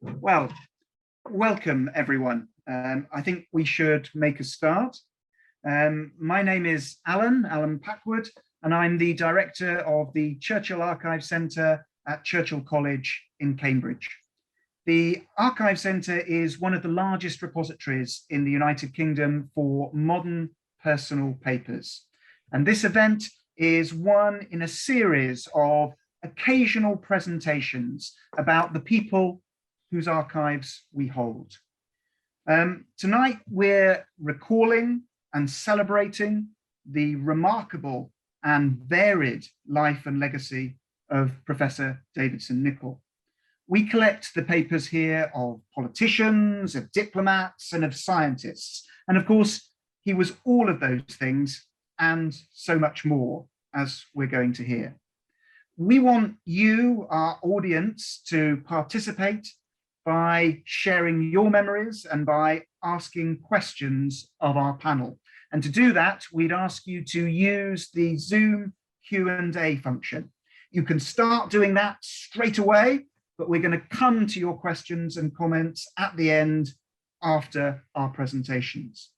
Well, welcome everyone. I think we should make a start. My name is Alan Packwood, and I'm the director of the Churchill Archive Centre at Churchill College in Cambridge. The Archive Centre is one of the largest repositories in the United Kingdom for modern personal papers. And this event is one in a series of occasional presentations about the people whose archives we hold. Tonight, we're recalling and celebrating the remarkable and varied life and legacy of Professor Davidson Nicol. We collect the papers here of politicians, of diplomats, and of scientists. And of course, he was all of those things and so much more, as we're going to hear. We want you, our audience, to participate by sharing your memories and by asking questions of our panel. And to do that, we'd ask you to use the Zoom Q&A function. You can start doing that straight away, but we're going to come to your questions and comments at the end after our presentations.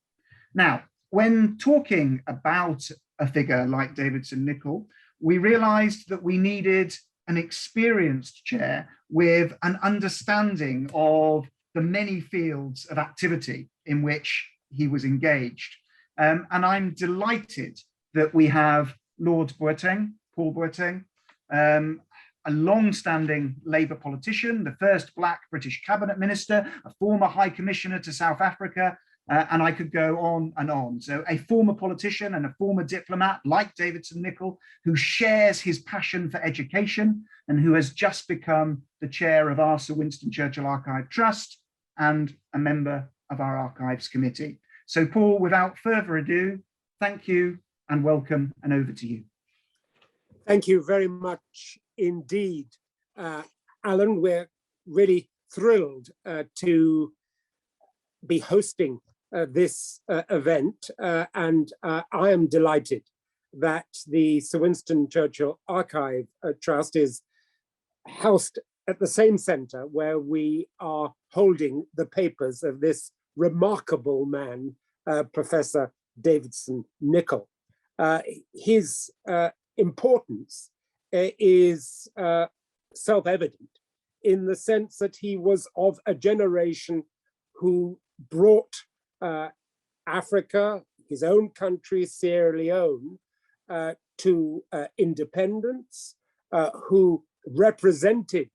Now, when talking about a figure like Davidson Nicol, we realized that we needed an experienced chair with an understanding of the many fields of activity in which he was engaged. And I'm delighted that we have Lord Boateng, Paul Boateng, a long-standing Labour politician, the first Black British cabinet minister, a former High Commissioner to South Africa, and I could go on and on. So a former politician and a former diplomat like Davidson Nicol, who shares his passion for education and who has just become the chair of our Sir Winston Churchill Archive Trust and a member of our Archives Committee. So Paul, without further ado, thank you and welcome, and over to you. Thank you very much indeed, Alan. We're really thrilled to be hosting this event, and I am delighted that the Sir Winston Churchill Archive Trust is housed at the same centre where we are holding the papers of this remarkable man, Professor Davidson Nicol. His importance is self-evident in the sense that he was of a generation who brought Africa, his own country, Sierra Leone, to independence, who represented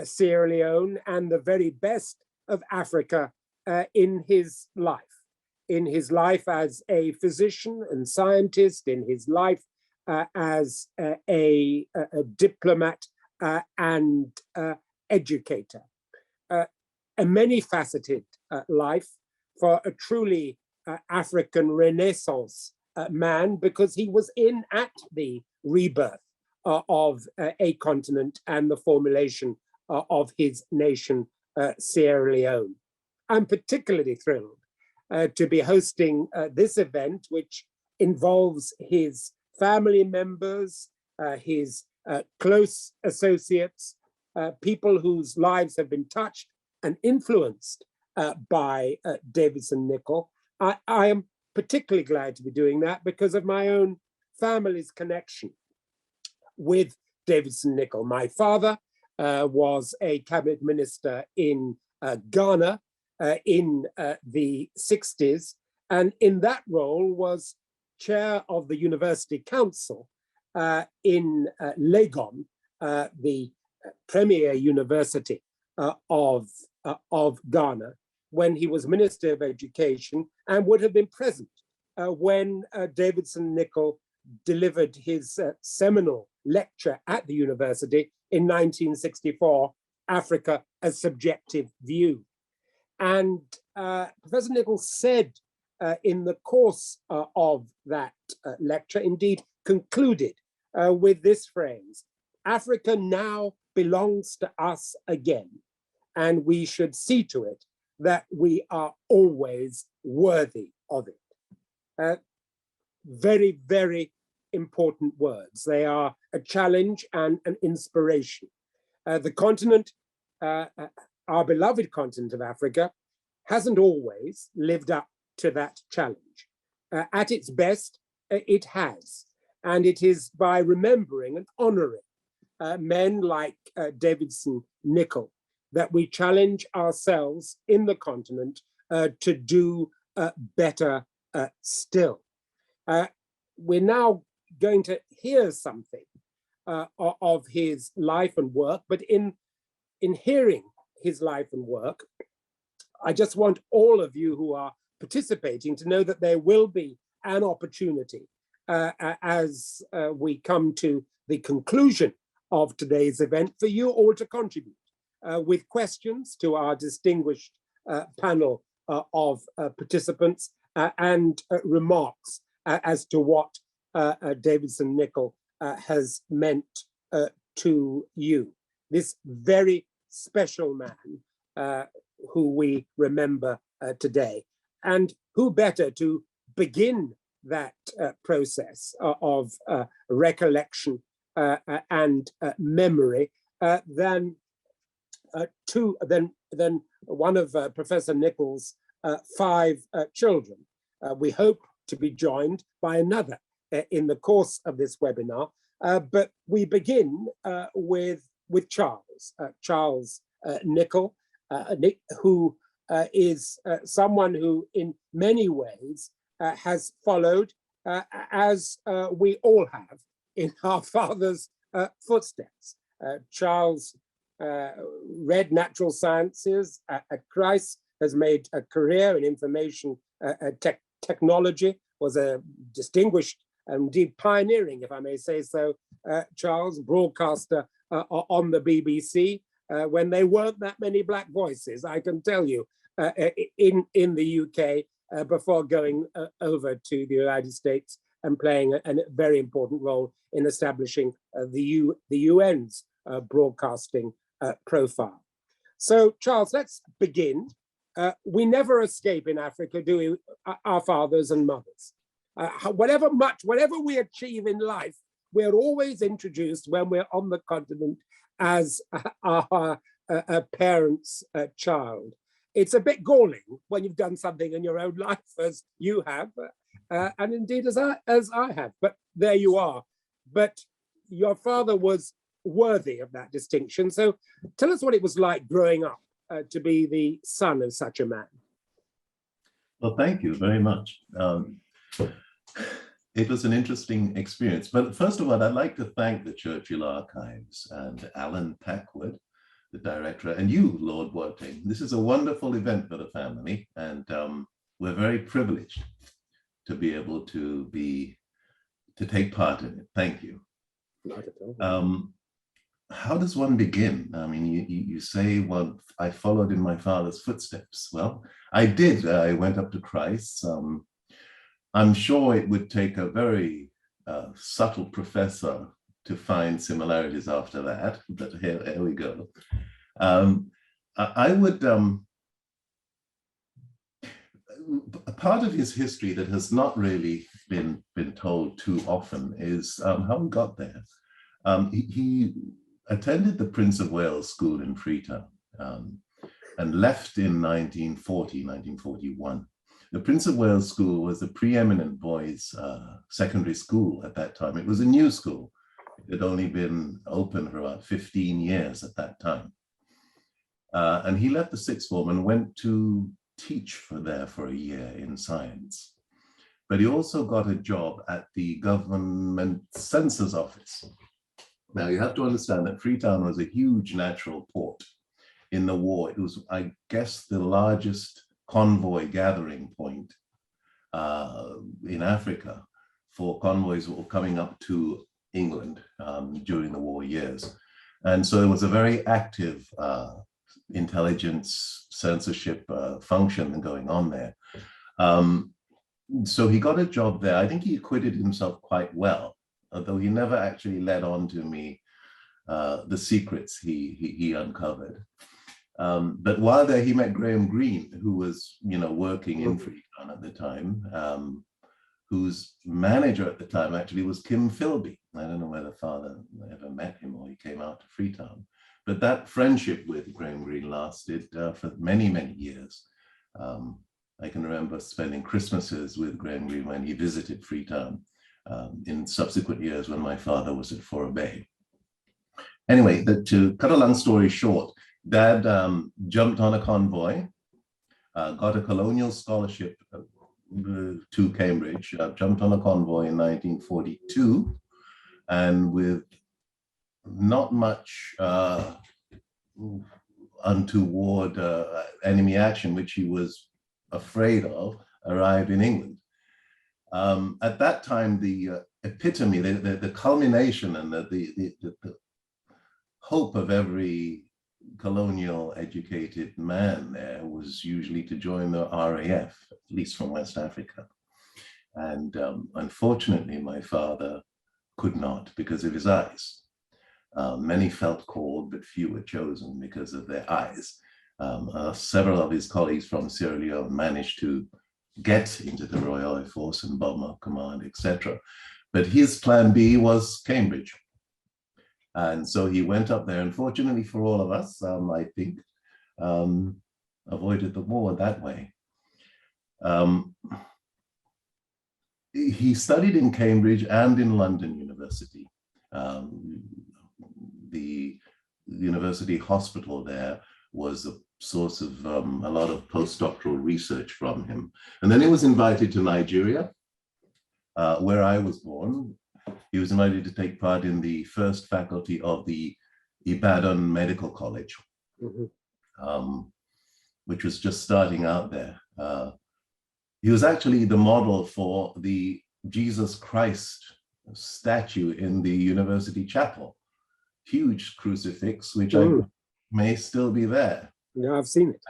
Sierra Leone and the very best of Africa in his life as a physician and scientist, in his life as a diplomat and educator. A many-faceted life for a truly African Renaissance man, because he was in at the rebirth of a continent and the formulation of his nation, Sierra Leone. I'm particularly thrilled to be hosting this event, which involves his family members, his close associates, people whose lives have been touched and influenced by Davidson Nicol. I am particularly glad to be doing that because of my own family's connection with Davidson Nicol. My father was a cabinet minister in Ghana in the 60s, and in that role was chair of the University Council in Legon, the premier university of Ghana, when he was Minister of Education, and would have been present when Davidson Nicol delivered his seminal lecture at the university in 1964, Africa, a Subjective View. And Professor Nicol said in the course of that lecture, indeed concluded with this phrase: Africa now belongs to us again, and we should see to it that we are always worthy of it. Very, very important words. They are a challenge and an inspiration. The continent our beloved continent of Africa hasn't always lived up to that challenge. At its best, it has. And it is by remembering and honoring men like Davidson Nicol that we challenge ourselves in the continent to do better still. We're now going to hear something of his life and work, but in hearing his life and work, I just want all of you who are participating to know that there will be an opportunity as we come to the conclusion of today's event for you all to contribute with questions to our distinguished panel of participants and remarks as to what Davidson Nicol has meant to you. This very special man who we remember today. And who better to begin that process of recollection and memory than one of Professor Nicol's 5 children. We hope to be joined by another in the course of this webinar, but we begin with Charles Nicol, who is someone who in many ways has followed, as we all have, in our father's footsteps. Charles read natural sciences at Christ, has made a career in information technology, was a distinguished and indeed pioneering, if I may say so, Charles, broadcaster on the BBC, when there weren't that many black voices, I can tell you, in the UK, before going over to the United States and playing a very important role in establishing the UN's broadcasting profile. So, Charles, let's begin. We never escape in Africa, do we, our fathers and mothers? Whatever we achieve in life, we're always introduced when we're on the continent as our parents' child. It's a bit galling when you've done something in your own life, as you have, and indeed as I have. But there you are. But your father was worthy of that distinction. So tell us what it was like growing up to be the son of such a man. Well, thank you very much. It was an interesting experience. But first of all, I'd like to thank the Churchill Archives and Alan Packwood, the director, and you, Lord Worthing. This is a wonderful event for the family, and we're very privileged to be able to take part in it. Thank you. How does one begin? I mean, you say, well, I followed in my father's footsteps. Well, I did. I went up to Christ. I'm sure it would take a very subtle professor to find similarities after that, but here we go. I would, a part of his history that has not really been told too often is how he got there. He attended the Prince of Wales School in Freetown and left in 1941. The Prince of Wales School was a preeminent boys' secondary school at that time. It was a new school. It had only been open for about 15 years at that time. And he left the sixth form and went to teach there for a year in science. But he also got a job at the government census office. Now you have to understand that Freetown was a huge natural port in the war. It was, I guess, the largest convoy gathering point in Africa for convoys that were coming up to England during the war years. And so it was a very active intelligence censorship function going on there. So he got a job there. I think he acquitted himself quite well, although he never actually let on to me the secrets he uncovered. But while there, he met Graham Greene, who was, working in Freetown at the time, whose manager at the time actually was Kim Philby. I don't know whether father ever met him or he came out to Freetown. But that friendship with Graham Greene lasted for many, many years. I can remember spending Christmases with Graham Greene when he visited Freetown in subsequent years when my father was at Fourah Bay. Anyway, to cut a long story short, Dad jumped on a convoy, got a colonial scholarship to Cambridge, jumped on a convoy in 1942, and with not much untoward enemy action, which he was afraid of, arrived in England. At that time, the epitome, the culmination and the hope of every colonial educated man there was usually to join the RAF, at least from West Africa. And unfortunately, my father could not because of his eyes. Many felt called, but few were chosen because of their eyes. Several of his colleagues from Sierra Leone managed to get into the Royal Air Force and Bomber Command, etc. But his plan B was Cambridge. And so he went up there, and fortunately for all of us, I think, avoided the war that way. He studied in Cambridge and in London University. The university hospital there was a source of a lot of postdoctoral research from him. And then he was invited to Nigeria, where I was born. He was invited to take part in the first faculty of the Ibadan Medical College, which was just starting out there. He was actually the model for the Jesus Christ statue in the university chapel. Huge crucifix, which I may still be there. Yeah, I've seen it.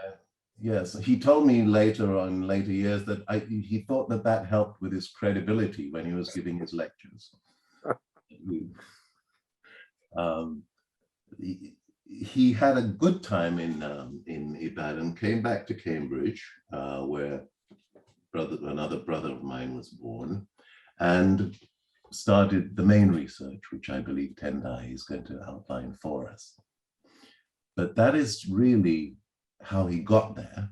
Yes, he told me later on, later years, that he thought that that helped with his credibility when he was giving his lectures. He had a good time in Ibadan, came back to Cambridge, where another brother of mine was born, and started the main research, which I believe Tendai is going to outline for us. But that is really how he got there.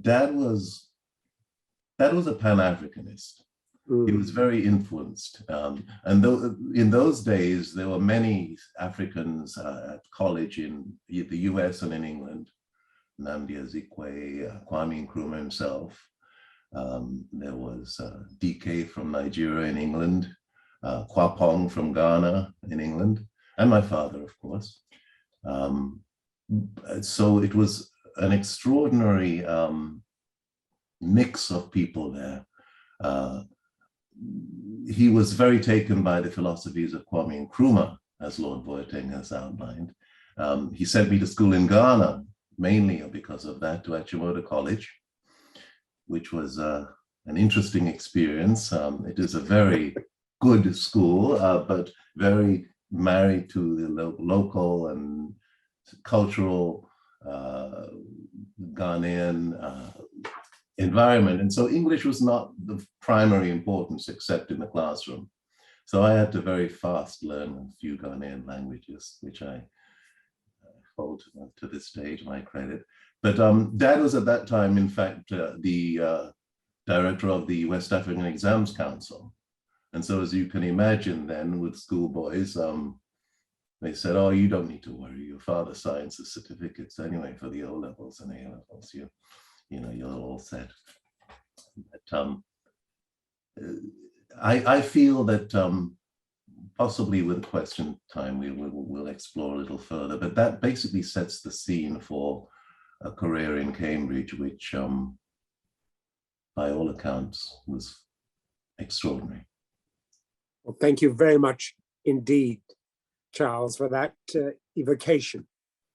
Dad was a Pan-Africanist. He was very influenced. And in those days, there were many Africans at college in the US and in England. Nnamdi Azikiwe, Kwame Nkrumah himself. There was DK from Nigeria in England, Kwapong from Ghana in England, and my father, of course. So it was an extraordinary mix of people there. He was very taken by the philosophies of Kwame Nkrumah, as Lord Boateng has outlined. He sent me to school in Ghana, mainly because of that, to Achimota College, which was an interesting experience. It is a very good school, but very married to the local and cultural Ghanaian environment. And so English was not the primary importance except in the classroom. So I had to very fast learn a few Ghanaian languages, which I hold to this day to my credit. But Dad was at that time, in fact, the director of the West African Exams Council. And so as you can imagine then with schoolboys, they said, oh, you don't need to worry. Your father signs the certificates anyway for the O levels and A levels. You're all set. But I feel that possibly with question time, we'll explore a little further, but that basically sets the scene for a career in Cambridge, which by all accounts was extraordinary. Well, thank you very much indeed, Charles, for that evocation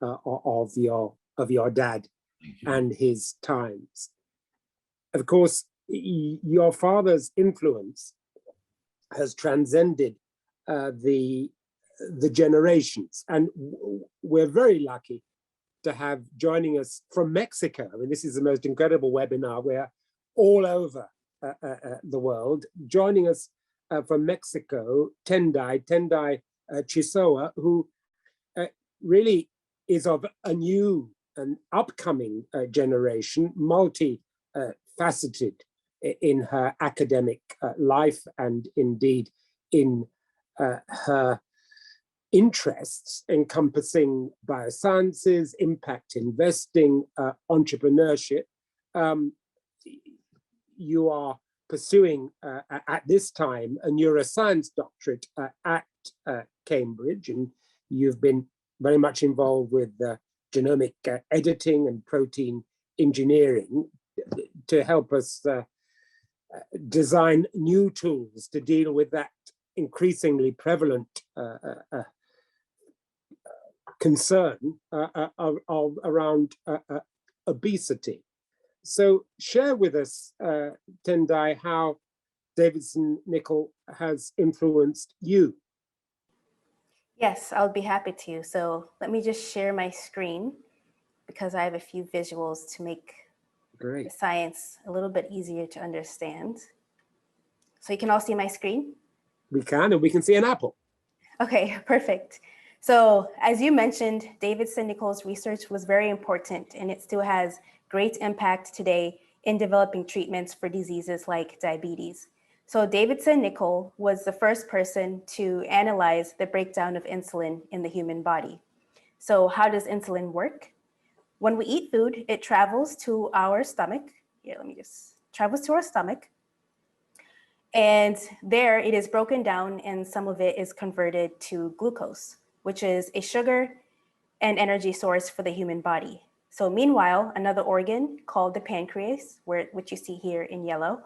of your dad and his times. Of course, your father's influence has transcended the generations, and we're very lucky to have joining us from Mexico. I mean, this is the most incredible webinar. We're all over the world. Joining us from Mexico, Tendai Chisoa, who really is of a new and upcoming generation, multi-faceted in her academic life and indeed in her interests encompassing biosciences, impact investing, entrepreneurship. You are pursuing at this time a neuroscience doctorate at Cambridge, and you've been very much involved with genomic editing and protein engineering to help us design new tools to deal with that increasingly prevalent concern around obesity. So share with us, Tendai, how Davidson Nicol has influenced you. Yes, I'll be happy to. So let me just share my screen because I have a few visuals to make the science a little bit easier to understand. So you can all see my screen? We can, and we can see an apple. Okay, perfect. So as you mentioned, Davidson Nicol's research was very important, and it still has great impact today in developing treatments for diseases like diabetes. So Davidson Nicol was the first person to analyze the breakdown of insulin in the human body. So how does insulin work? When we eat food, it travels to our stomach. Here, travels to our stomach. And there it is broken down and some of it is converted to glucose, which is a sugar and energy source for the human body. So meanwhile, another organ called the pancreas, which you see here in yellow,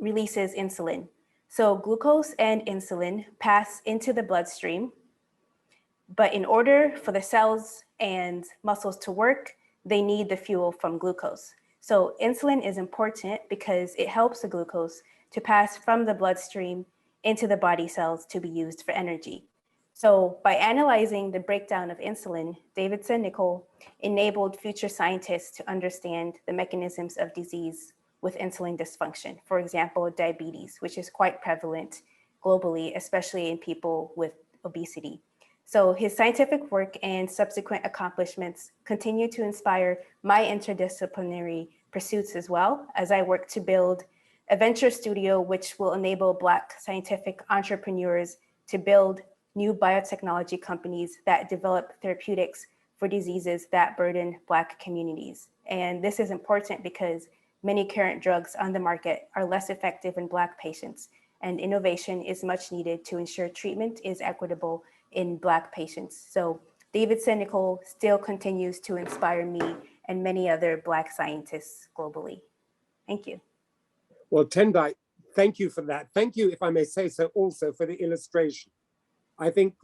releases insulin. So glucose and insulin pass into the bloodstream, but in order for the cells and muscles to work, they need the fuel from glucose. So insulin is important because it helps the glucose to pass from the bloodstream into the body cells to be used for energy. So by analyzing the breakdown of insulin, Davidson Nicol enabled future scientists to understand the mechanisms of disease with insulin dysfunction. For example, diabetes, which is quite prevalent globally, especially in people with obesity. So his scientific work and subsequent accomplishments continue to inspire my interdisciplinary pursuits as well, as I work to build a venture studio which will enable Black scientific entrepreneurs to build new biotechnology companies that develop therapeutics for diseases that burden Black communities. And this is important because many current drugs on the market are less effective in Black patients, and innovation is much needed to ensure treatment is equitable in Black patients. So Davidson Nicol still continues to inspire me and many other Black scientists globally. Thank you. Well, Tendai, thank you for that. Thank you, if I may say so, also for the illustration. I think,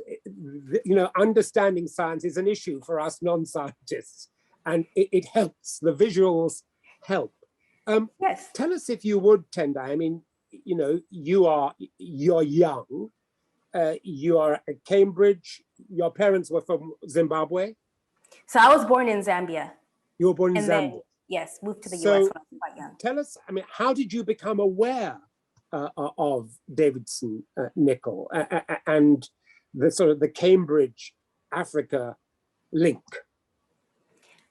understanding science is an issue for us non-scientists, and it helps. The visuals help. Yes. Tell us, if you would, Tendai. I mean, you're young. You are at Cambridge. Your parents were from Zimbabwe. So I was born in Zambia. You were born in Zambia. Then, yes, moved to the US So when I was quite young. tell us, I mean, how did you become aware of Davidson Nicol and the sort of the Cambridge Africa link?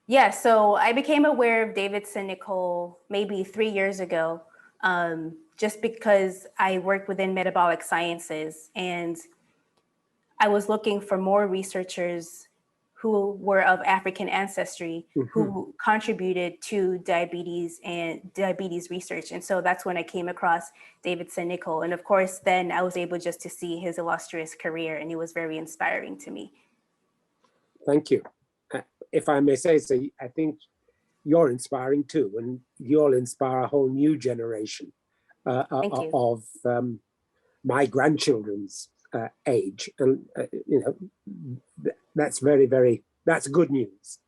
Yeah, so I became aware of Davidson Nicol maybe 3 years ago, just because I work within metabolic sciences and I was looking for more researchers who were of African ancestry, who contributed to diabetes and diabetes research. And so that's when I came across Davidson Nicol. And of course, then I was able just to see his illustrious career, and it was very inspiring to me. Thank you. If I may say so, I think you're inspiring too, and you'll inspire a whole new generation of my grandchildren's age. And, that's very, very, that's good news.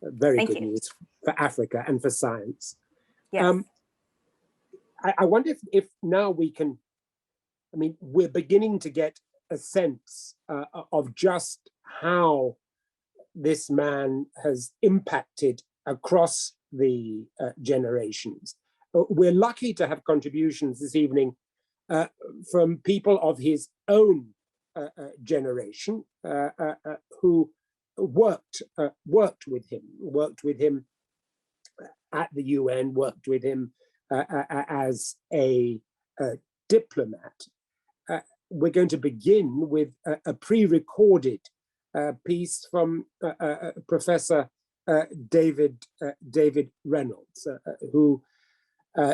Very good news for Africa and for science. Yes. I wonder if now we can, I mean, we're beginning to get a sense of just how this man has impacted across the generations. We're lucky to have contributions this evening from people of his own generation who worked with him at the UN, worked with him as a diplomat. We're going to begin with a pre-recorded piece from Professor David Reynolds, who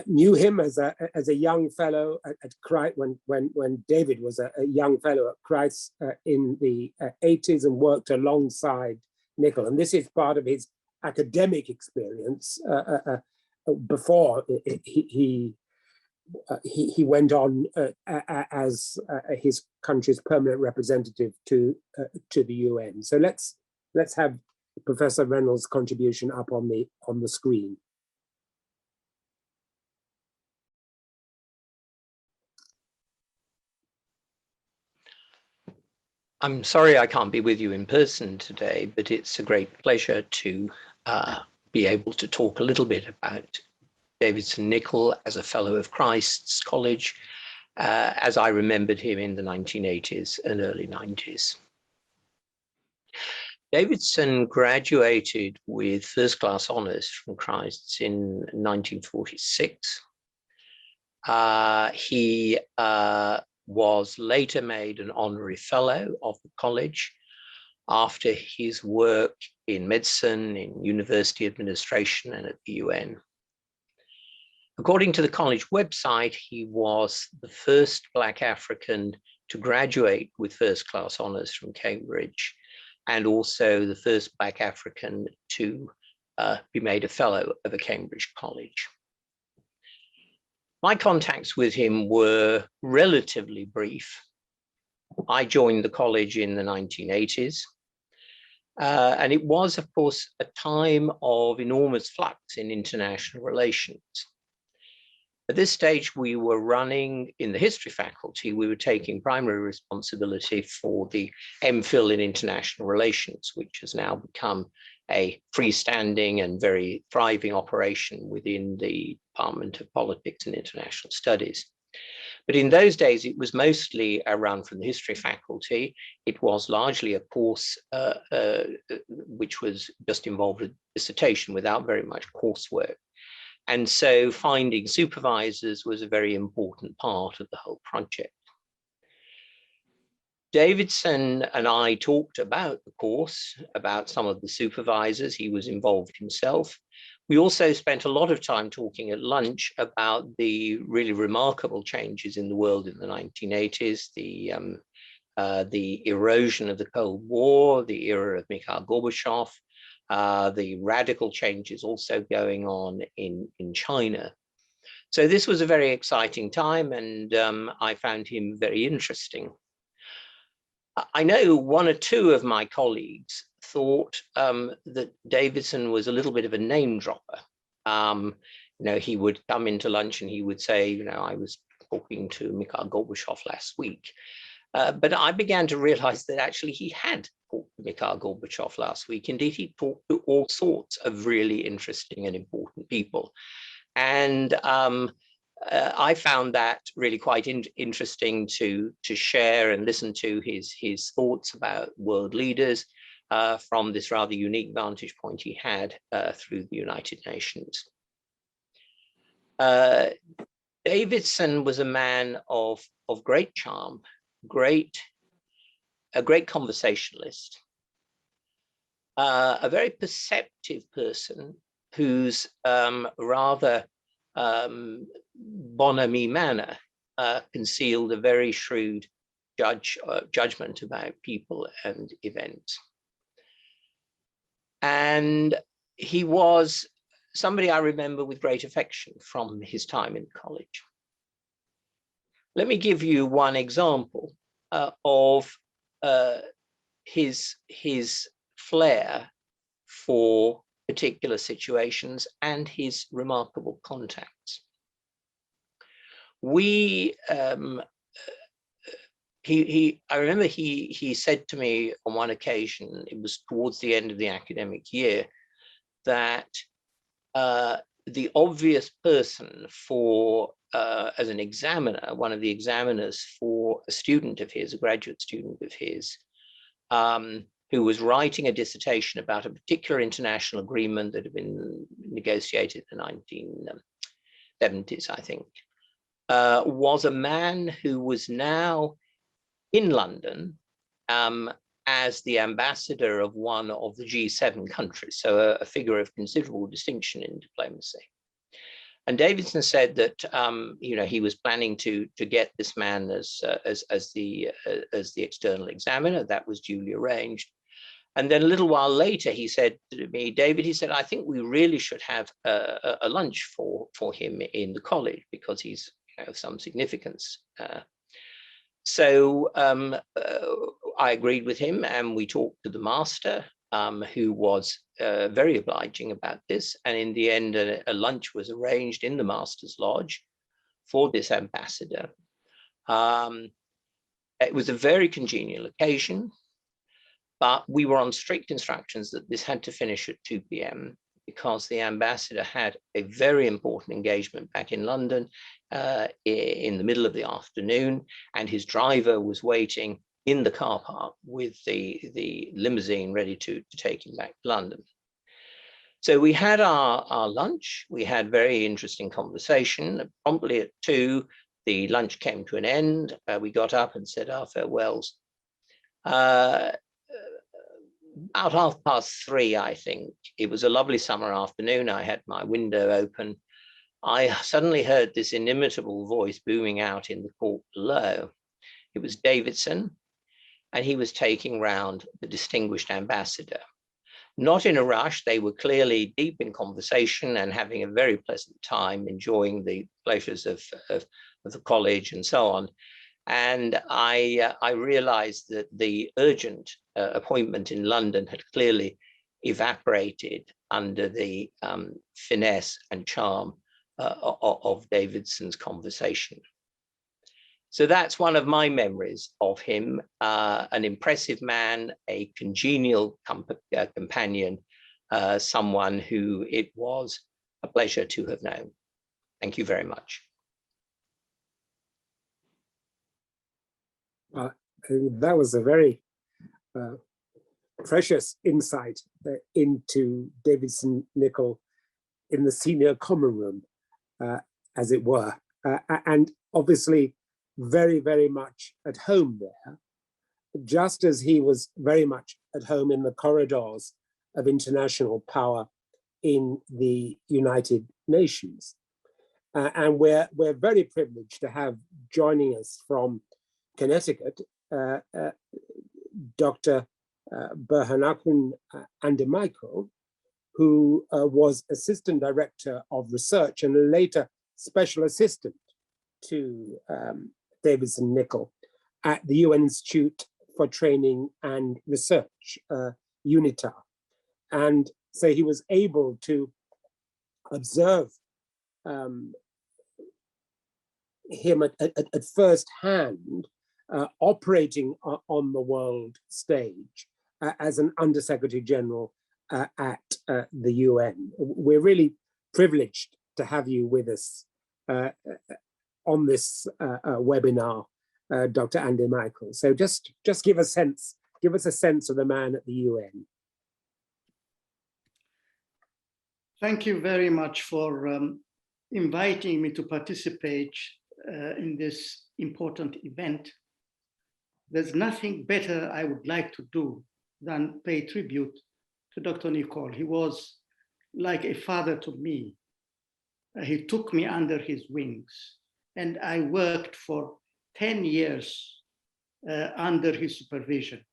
knew him as a young fellow at Christ when David was a young fellow at Christ in the 80s and worked alongside Nicol. And this is part of his academic experience before he went on as his country's permanent representative to the UN. So let's have Professor Reynolds' contribution up on the screen. I'm sorry I can't be with you in person today, but it's a great pleasure to be able to talk a little bit about Davidson Nicol as a Fellow of Christ's College, as I remembered him in the 1980s and early 90s. Davidson graduated with first-class honours from Christ's in 1946. He was later made an honorary fellow of the college after his work in medicine, in university administration, and at the UN. According to the college website, he was the first Black African to graduate with first-class honours from Cambridge, and also the first Black African to be made a fellow of a Cambridge college. My contacts with him were relatively brief. I joined the college in the 1980s, and it was, of course, a time of enormous flux in international relations. At this stage, we were running in the history faculty, we were taking primary responsibility for the MPhil in international relations, which has now become a freestanding and very thriving operation within the Department of Politics and International Studies. But in those days, it was mostly run from the history faculty. It was largely a course which was just involved with dissertation without very much coursework. And so finding supervisors was a very important part of the whole project. Davidson and I talked about the course, about some of the supervisors. He was involved himself. We also spent a lot of time talking at lunch about the really remarkable changes in the world in the 1980s, the erosion of the Cold War, the era of Mikhail Gorbachev, the radical changes also going on in China. So this was a very exciting time, and I found him very interesting. I know one or two of my colleagues thought that Davidson was a little bit of a name dropper. He would come into lunch and he would say, I was talking to Mikhail Gorbachev last week. But I began to realize that actually he had talked to Mikhail Gorbachev last week. Indeed, he talked to all sorts of really interesting and important people. And I found that really quite interesting to share and listen to his thoughts about world leaders from this rather unique vantage point he had through the United Nations. Davidson was a man of great charm, a great conversationalist, a very perceptive person whose rather bonhomie manner concealed a very shrewd judgment about people and events. And he was somebody I remember with great affection from his time in college. Let me give you one example of his flair for particular situations and his remarkable contacts. I remember he said to me on one occasion, it was towards the end of the academic year, that the obvious person for, as an examiner, one of the examiners for a student of his, a graduate student of his, who was writing a dissertation about a particular international agreement that had been negotiated in the 1970s, I think, was a man who was now in London as the ambassador of one of the G7 countries, so a figure of considerable distinction in diplomacy. And Davidson said that he was planning to get this man as the external examiner. That was duly arranged. And then a little while later, he said to me, David, he said, I think we really should have a lunch for him in the college because he's of some significance. So I agreed with him, and we talked to the master, who was very obliging about this. And in the end, a lunch was arranged in the master's lodge for this ambassador. It was a very congenial occasion, but we were on strict instructions that this had to finish at 2 p.m. because the ambassador had a very important engagement back in London in the middle of the afternoon, and his driver was waiting in the car park with the limousine ready to take him back to London. So we had our lunch, we had very interesting conversation. Promptly at 2, the lunch came to an end. We got up and said our farewells. About 3:30, I think. It was a lovely summer afternoon. I had my window open. I suddenly heard this inimitable voice booming out in the court below. It was Davidson, and he was taking round the distinguished ambassador. Not in a rush, they were clearly deep in conversation and having a very pleasant time, enjoying the pleasures of the college and so on. And I realized that the urgent appointment in London had clearly evaporated under the finesse and charm of Davidson's conversation. So that's one of my memories of him, an impressive man, a congenial companion, someone who it was a pleasure to have known. Thank you very much. That was a very precious insight into Davidson Nicol in the senior common room, as it were, and obviously very, very much at home there, just as he was very much at home in the corridors of international power in the United Nations. And we're very privileged to have joining us from Connecticut, Dr. Davidson Nicol, who was Assistant Director of Research and later Special Assistant to Davidson Nicol at the UN Institute for Training and Research, UNITA. And so he was able to observe him at first hand operating on the world stage as an Undersecretary General at the UN. We're really privileged to have you with us on this webinar, Dr. Andy Michael. So just give us a sense of the man at the UN. Thank you very much for inviting me to participate in this important event. There's nothing better I would like to do than pay tribute to Dr. Nicol. He was like a father to me. He took me under his wings, and I worked for 10 years under his supervision.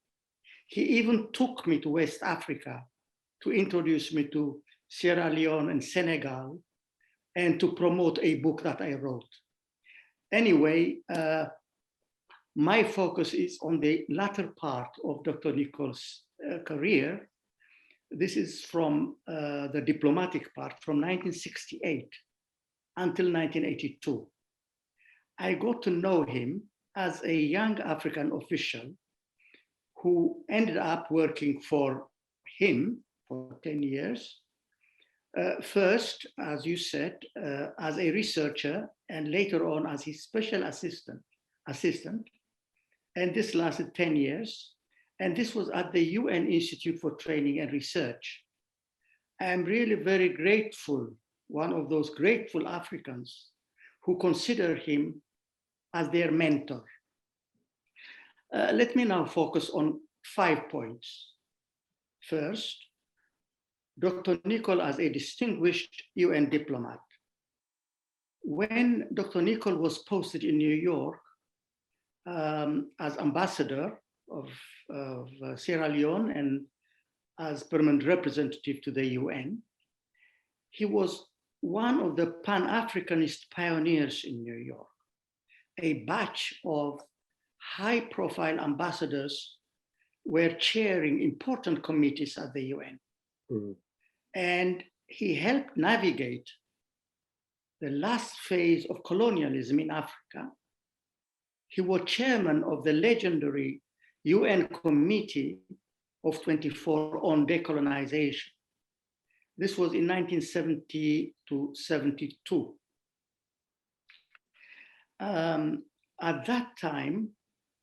He even took me to West Africa to introduce me to Sierra Leone and Senegal, and to promote a book that I wrote. Anyway, my focus is on the latter part of Dr. Nicol's career. This is from the diplomatic part, from 1968 until 1982. I got to know him as a young African official who ended up working for him for 10 years. First, as you said, as a researcher, and later on as his special assistant. And this lasted 10 years. And this was at the UN Institute for Training and Research. I'm really very grateful, one of those grateful Africans who consider him as their mentor. Let me now focus on 5 points. First, Dr. Nicol as a distinguished UN diplomat. When Dr. Nicol was posted in New York as ambassador of Sierra Leone and as permanent representative to the UN, he was one of the Pan-Africanist pioneers in New York. A batch of high-profile ambassadors were chairing important committees at the UN. Mm-hmm. And he helped navigate the last phase of colonialism in Africa. He was chairman of the legendary UN Committee of 24 on decolonization. This was in 1970 to 72. At that time,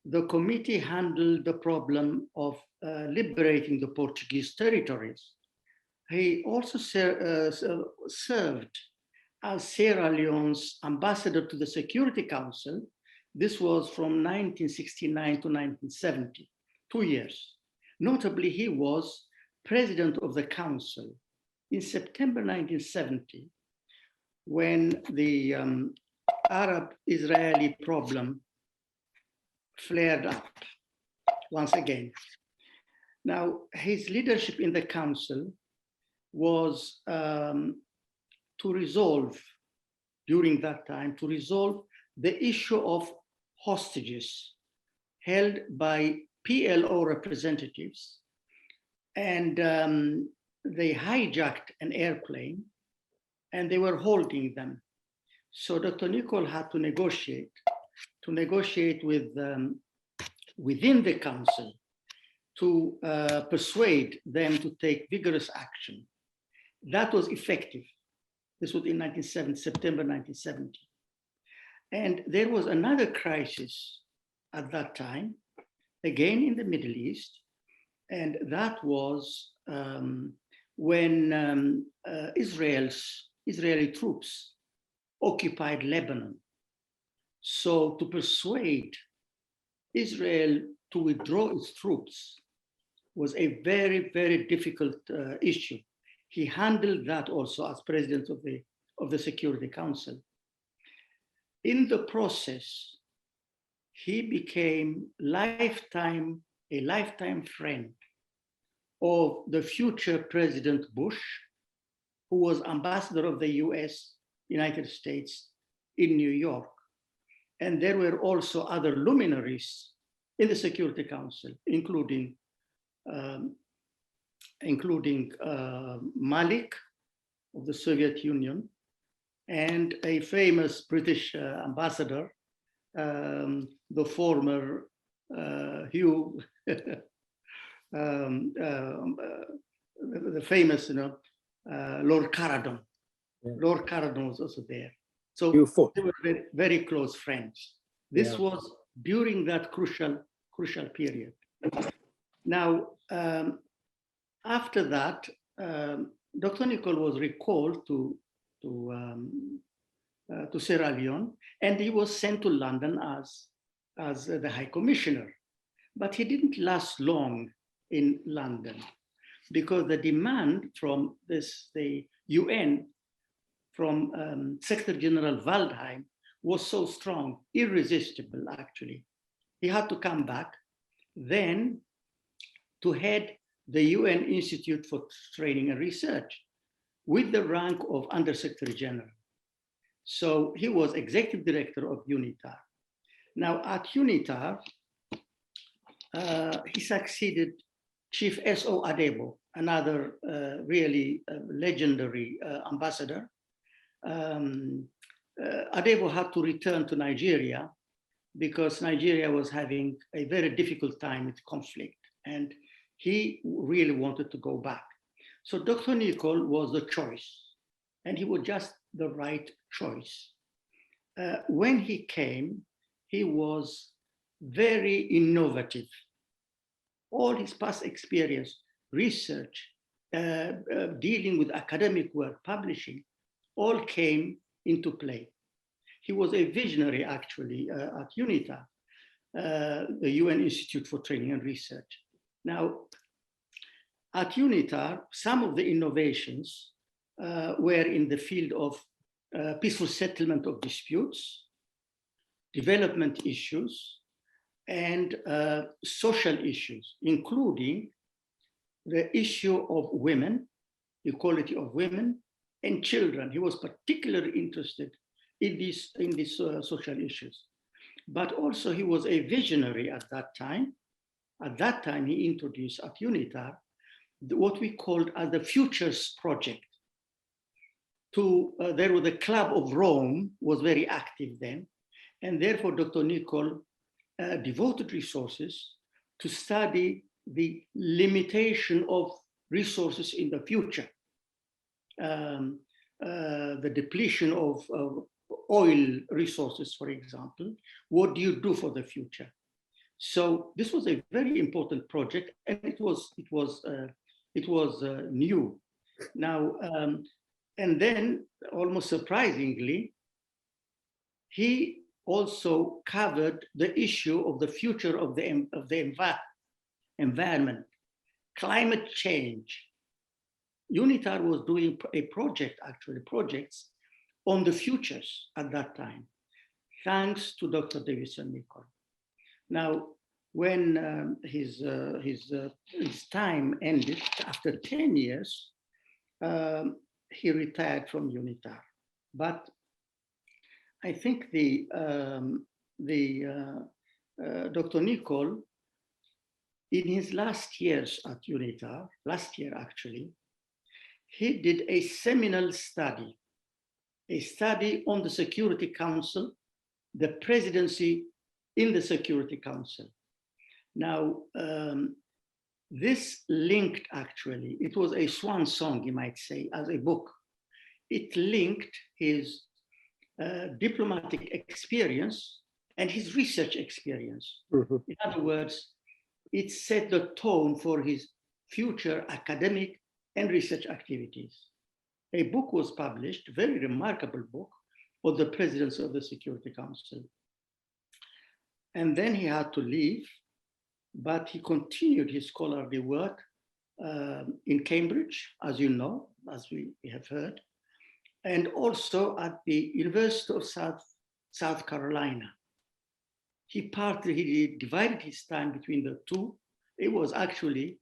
the committee handled the problem of liberating the Portuguese territories. He also served as Sierra Leone's ambassador to the Security Council. This was from 1969 to 1970, 2 years. Notably, he was president of the council in September 1970, when the Arab-Israeli problem flared up once again. Now, his leadership in the council was to resolve, during that time, to resolve the issue of hostages held by PLO representatives. And they hijacked an airplane and they were holding them. So Dr. Nicol had to negotiate with within the council to persuade them to take vigorous action. That was effective. This was in September 1970. And there was another crisis at that time, again in the Middle East, and that was when Israeli troops occupied Lebanon. So to persuade Israel to withdraw its troops was a very, very difficult issue. He handled that also as president of the Security Council. In the process, he became a lifetime friend of the future President Bush, who was ambassador of the United States in New York. And there were also other luminaries in the Security Council, including Malik of the Soviet Union, and a famous British ambassador, the former Hugh, the famous, Lord Caradon. Yeah. Lord Caradon was also there. So they were very, very close friends. This was during that crucial period. Now, after that, Dr. Nicol was recalled to Sierra Leone, and he was sent to London as the High Commissioner. But he didn't last long in London because the demand from the UN, from Secretary General Waldheim, was so strong, irresistible actually. He had to come back then to head the UN Institute for Training and Research with the rank of Undersecretary General. So he was executive director of UNITAR. Now at UNITAR, he succeeded Chief S.O. Adebo, another really legendary ambassador. Adebo had to return to Nigeria because Nigeria was having a very difficult time with conflict, and he really wanted to go back. So Dr. Nicol was the choice, and he was just the right choice. When he came, he was very innovative all his past experience, research, dealing with academic work, publishing, all came into play. He was a visionary, actually, at UNITA, the UN Institute for Training and Research. Now, at UNITA, some of the innovations were in the field of peaceful settlement of disputes, development issues, and social issues, including the issue of women, equality of women and children. He was particularly interested in these social issues. But also he was a visionary at that time. At that time, he introduced at UNITA what we called as the Futures Project. There was the Club of Rome, was very active then, and therefore Dr. Nicol devoted resources to study the limitation of resources in the future, the depletion of oil resources, for example. What do you do for the future? So this was a very important project, and it was new. Now, and then, almost surprisingly, he also covered the issue of the future of the environment, climate change. UNITAR was doing a project, actually projects, on the futures at that time, thanks to Dr. Davidson Nicol. Now, when his time ended after 10 years, he retired from UNITAR. But I think Dr. Nicol, in his last years at UNITAR, last year actually, he did a seminal study, a study on the Security Council, the presidency in the Security Council. Now, this linked actually, it was a swan song, you might say, as a book. It linked his diplomatic experience and his research experience. Mm-hmm. In other words, it set the tone for his future academic and research activities. A book was published, a very remarkable book, on the presidency of the Security Council. And then he had to leave, but he continued his scholarly work in Cambridge, as you know, as we have heard, and also at the University of South Carolina. He divided his time between the two. He was actually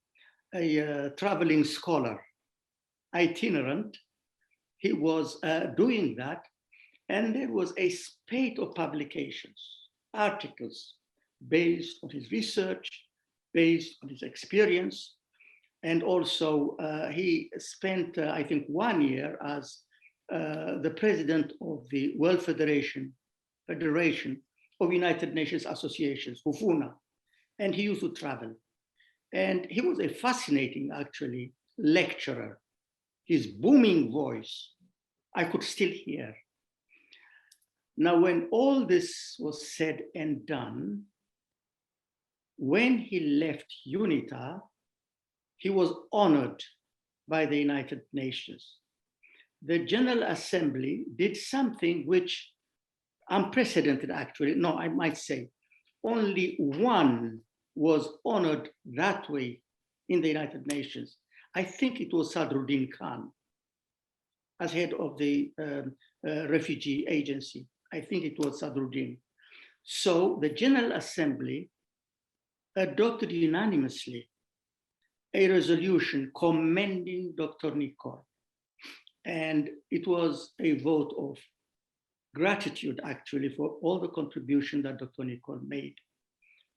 a traveling scholar, itinerant. He was doing that, and there was a spate of publications, articles based on his research, based on his experience, and also he spent, I think, 1 year as the president of the World Federation of United Nations Associations, WFUNA, and he used to travel. And he was a fascinating, actually, lecturer. His booming voice, I could still hear. Now, when all this was said and done, when he left UNITA, he was honored by the United Nations. The General Assembly did something which unprecedented, actually. No, I might say, only one was honored that way in the United Nations. I think it was Sadruddin Khan, as head of the refugee agency. I think it was Sadruddin. So the General Assembly adopted unanimously a resolution commending Dr. Nicol. And it was a vote of gratitude, actually, for all the contribution that Dr. Nicol made.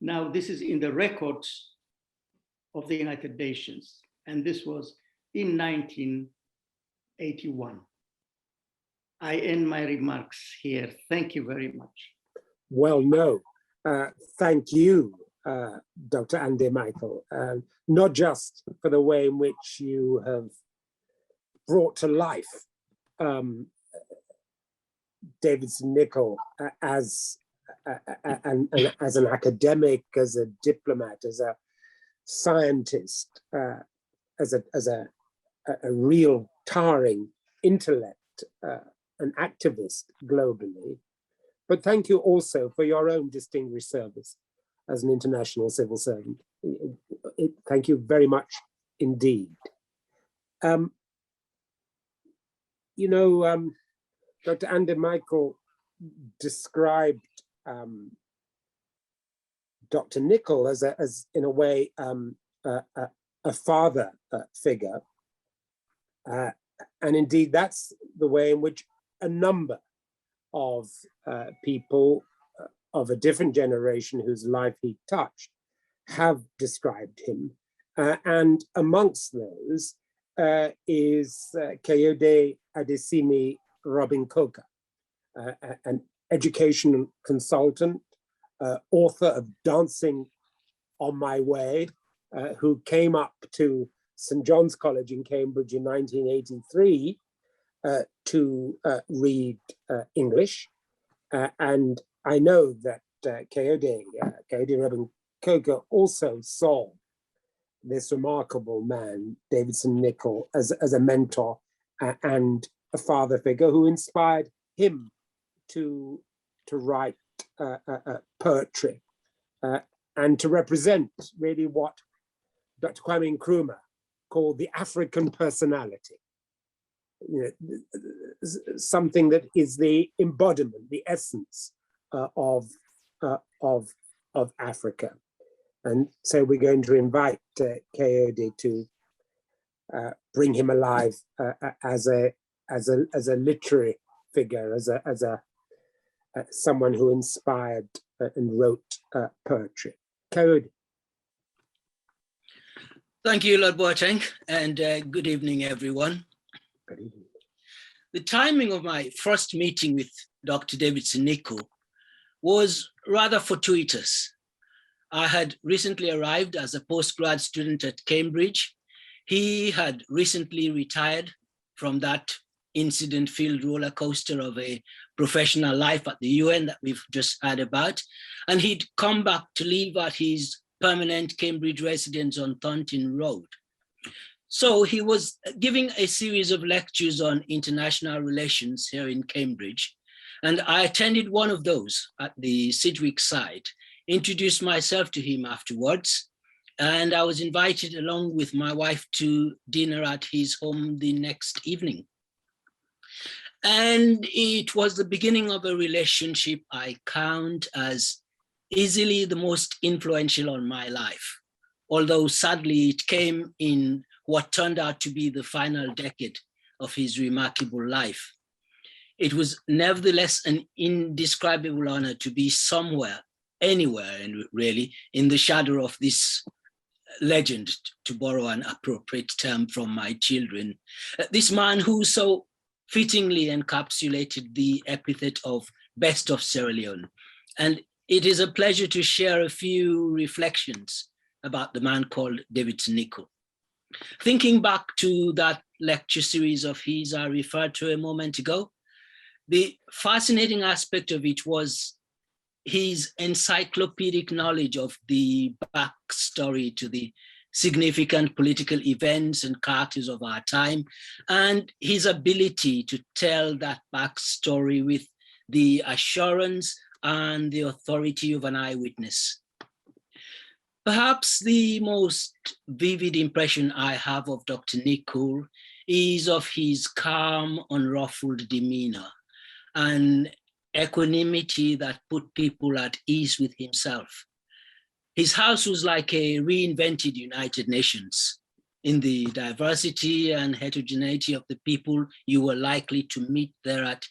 Now, this is in the records of the United Nations, and this was in 1981. I end my remarks here. Thank you very much. Well, no, thank you, Dr. Andy Michael, not just for the way in which you have brought to life Davidson Nicol as an academic, as a diplomat, as a scientist, as a real towering intellect, an activist globally. But thank you also for your own distinguished service as an international civil servant. Thank you very much indeed. You know, Dr. Davidson Nicol described Dr. Nicol as in a way, a father figure. And indeed, that's the way in which a number of people of a different generation whose life he touched have described him. And amongst those is Kayode Adesimi Robin Coker, an educational consultant, author of Dancing on My Way, who came up to St. John's College in Cambridge in 1983 to read English. And I know that Kayode Robin Coker also saw this remarkable man, Davidson Nicol, as a mentor and a father figure who inspired him to write poetry and to represent really what Dr. Kwame Nkrumah called the African personality. You know, something that is the embodiment, the essence of Africa. And so we're going to invite Kayode to bring him alive as a literary figure, as someone who inspired and wrote poetry. Kayode. Thank you, Lord Boateng, and good evening, everyone. Good evening. The timing of my first meeting with Dr. Davidson Nicol was rather fortuitous. I had recently arrived as a postgrad student at Cambridge. He had recently retired from that incident-filled roller coaster of a professional life at the UN that we've just heard about. And he'd come back to live at his permanent Cambridge residence on Thornton Road. So he was giving a series of lectures on international relations here in Cambridge. And I attended one of those at the Sidgwick site, introduced myself to him afterwards, and I was invited along with my wife to dinner at his home the next evening. And it was the beginning of a relationship I count as easily the most influential on my life, although sadly it came in what turned out to be the final decade of his remarkable life. It was nevertheless an indescribable honor to be somewhere, anywhere, and really in the shadow of this legend, to borrow an appropriate term from my children. This man who so fittingly encapsulated the epithet of best of Sierra Leone. And it is a pleasure to share a few reflections about the man called Davidson Nicol. Thinking back to that lecture series of his I referred to a moment ago, the fascinating aspect of it was his encyclopedic knowledge of the backstory to the significant political events and characters of our time, and his ability to tell that backstory with the assurance and the authority of an eyewitness. Perhaps the most vivid impression I have of Dr. Nicol is of his calm, unruffled demeanor and equanimity that put people at ease with himself. His house was like a reinvented United Nations in the diversity and heterogeneity of the people you were likely to meet there at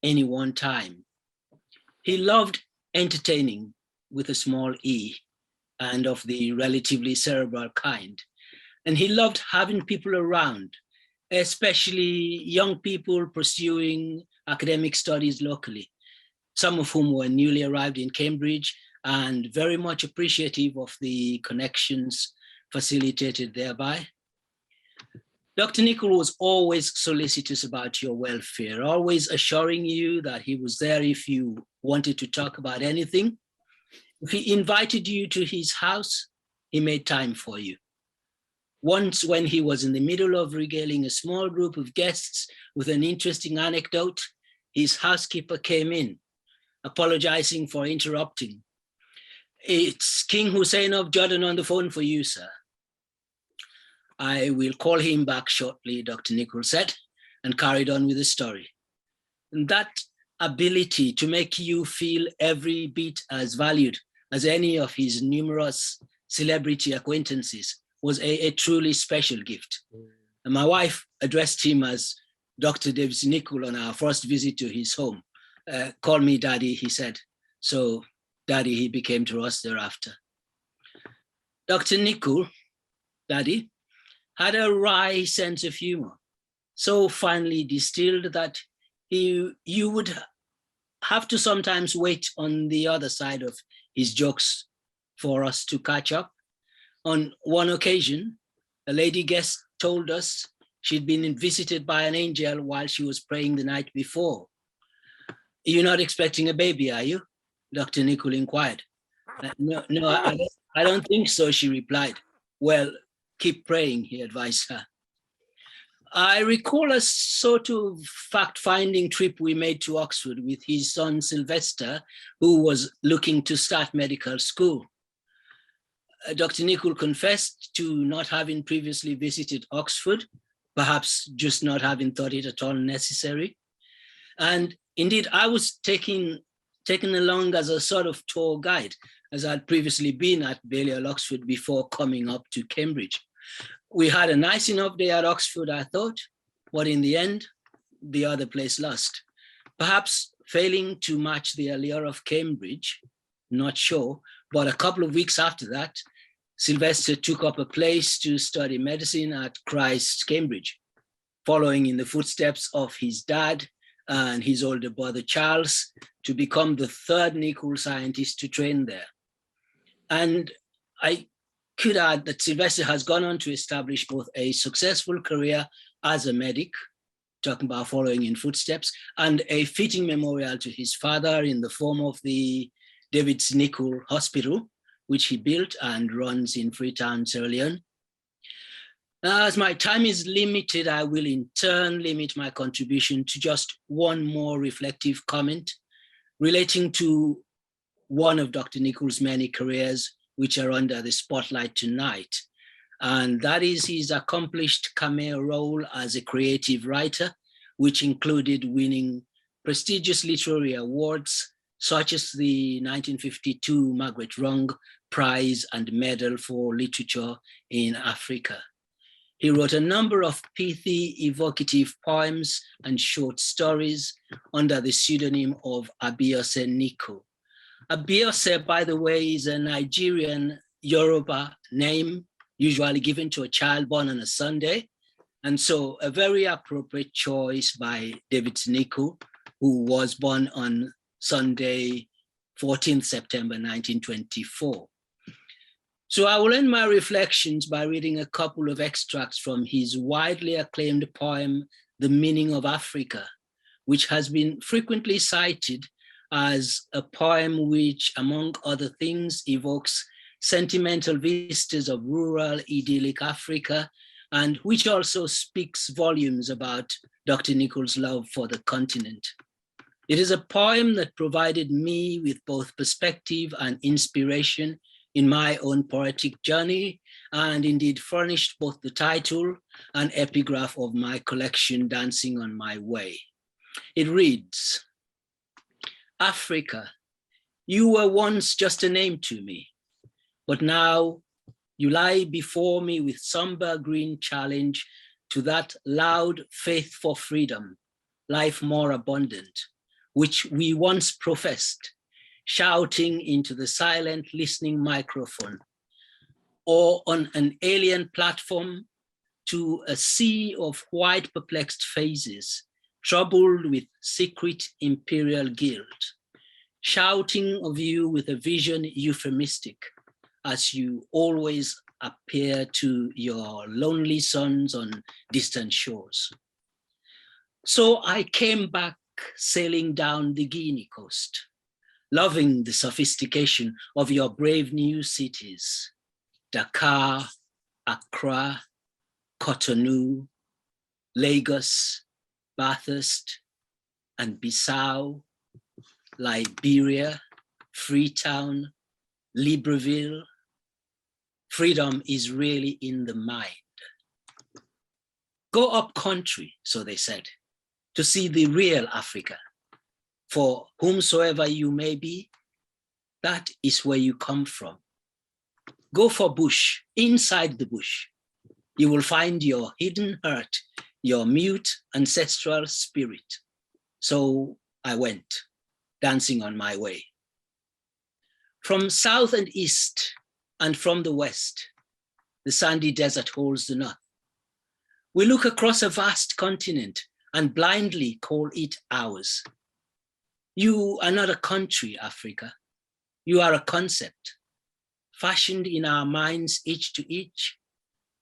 any one time. He loved entertaining with a small e, and of the relatively cerebral kind. And he loved having people around, especially young people pursuing academic studies locally, some of whom were newly arrived in Cambridge and very much appreciative of the connections facilitated thereby. Dr. Nicol was always solicitous about your welfare, always assuring you that he was there if you wanted to talk about anything. If he invited you to his house, he made time for you. Once, when he was in the middle of regaling a small group of guests with an interesting anecdote, his housekeeper came in, apologizing for interrupting. "It's King Hussein of Jordan on the phone for you, sir." "I will call him back shortly," Dr. Nicol said, and carried on with the story. And that ability to make you feel every bit as valued as any of his numerous celebrity acquaintances was a truly special gift. And my wife addressed him as Dr. Davidson Nicol on our first visit to his home. "Call me Daddy," he said. So Daddy he became to us thereafter. Dr. Nicol, Daddy, had a wry sense of humor, so finely distilled that you would have to sometimes wait on the other side of his jokes for us to catch up. On one occasion, a lady guest told us she'd been visited by an angel while she was praying the night before. "You're not expecting a baby, are you?" Dr. Nicol inquired. No, I don't think so," she replied. "Well, keep praying," he advised her. I recall a sort of fact-finding trip we made to Oxford with his son Sylvester, who was looking to start medical school. Dr. Nicol confessed to not having previously visited Oxford, perhaps just not having thought it at all necessary. And indeed, I was taken along as a sort of tour guide, as I'd previously been at Balliol, Oxford before coming up to Cambridge. We had a nice enough day at Oxford, I thought, but in the end, the other place lost. Perhaps failing to match the allure of Cambridge, not sure, but a couple of weeks after that, Sylvester took up a place to study medicine at Christ's Cambridge, following in the footsteps of his dad and his older brother Charles to become the third Nicol scientist to train there. And I could add that Sylvester has gone on to establish both a successful career as a medic, talking about following in footsteps, and a fitting memorial to his father in the form of the Davidson Nicol Hospital, which he built and runs in Freetown, Sierra Leone. As my time is limited, I will in turn limit my contribution to just one more reflective comment relating to one of Dr. Nicol's many careers which are under the spotlight tonight. And that is his accomplished cameo role as a creative writer, which included winning prestigious literary awards, such as the 1952 Margaret Rung Prize and Medal for Literature in Africa. He wrote a number of pithy, evocative poems and short stories under the pseudonym of Abiose Nicol. Abiose, by the way, is a Nigerian Yoruba name, usually given to a child born on a Sunday. And so a very appropriate choice by Davidson Nicol, who was born on Sunday, 14th September 1924. So I will end my reflections by reading a couple of extracts from his widely acclaimed poem, The Meaning of Africa, which has been frequently cited as a poem which, among other things, evokes sentimental vistas of rural, idyllic Africa, and which also speaks volumes about Dr. Nicol's love for the continent. It is a poem that provided me with both perspective and inspiration in my own poetic journey, and indeed furnished both the title and epigraph of my collection, Dancing on My Way. It reads, Africa, you were once just a name to me, but now you lie before me with somber green challenge to that loud faith for freedom, life more abundant, which we once professed, shouting into the silent listening microphone, or on an alien platform to a sea of white perplexed faces, troubled with secret imperial guilt, shouting of you with a vision euphemistic, as you always appear to your lonely sons on distant shores. So I came back sailing down the Guinea coast, loving the sophistication of your brave new cities, Dakar, Accra, Cotonou, Lagos, Bathurst, and Bissau, Liberia, Freetown, Libreville. Freedom is really in the mind. Go up country, so they said, to see the real Africa. For whomsoever you may be, that is where you come from. Go for bush, inside the bush. You will find your hidden heart, your mute ancestral spirit. So I went, dancing on my way. From south and east, and from the west, the sandy desert holds the north. We look across a vast continent and blindly call it ours. You are not a country, Africa. You are a concept, fashioned in our minds each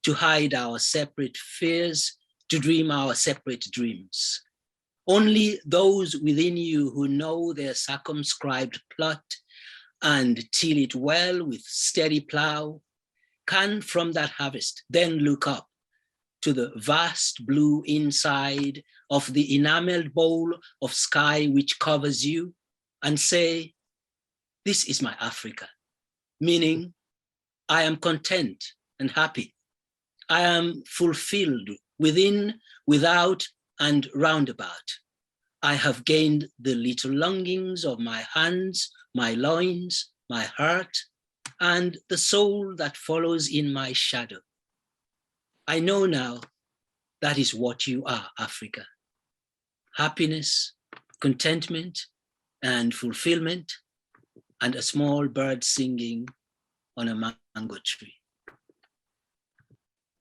to hide our separate fears, to dream our separate dreams. Only those within you who know their circumscribed plot and till it well with steady plow can from that harvest then look up to the vast blue inside of the enameled bowl of sky which covers you and say, this is my Africa, meaning I am content and happy. I am fulfilled within, without, and roundabout. I have gained the little longings of my hands, my loins, my heart, and the soul that follows in my shadow. I know now that is what you are, Africa. Happiness, contentment, and fulfillment, and a small bird singing on a mango tree.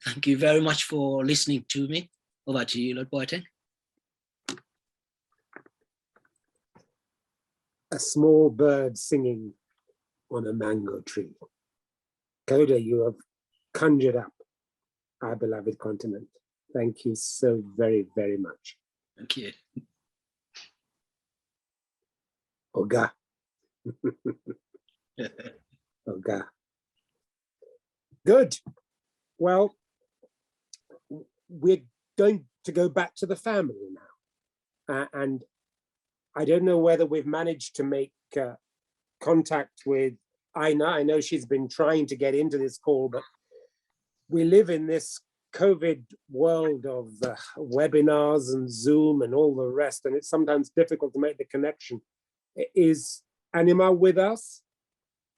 Thank you very much for listening to me. Over to you, Lord Boateng. A small bird singing on a mango tree. Coda, you have conjured up our beloved continent. Thank you so very, very much. Thank you. Oga. Oga. Good. Well, we're going to go back to the family now. And I don't know whether we've managed to make contact with Aina. I know she's been trying to get into this call, but we live in this COVID world of webinars and Zoom and all the rest, and it's sometimes difficult to make the connection. Is Anima with us?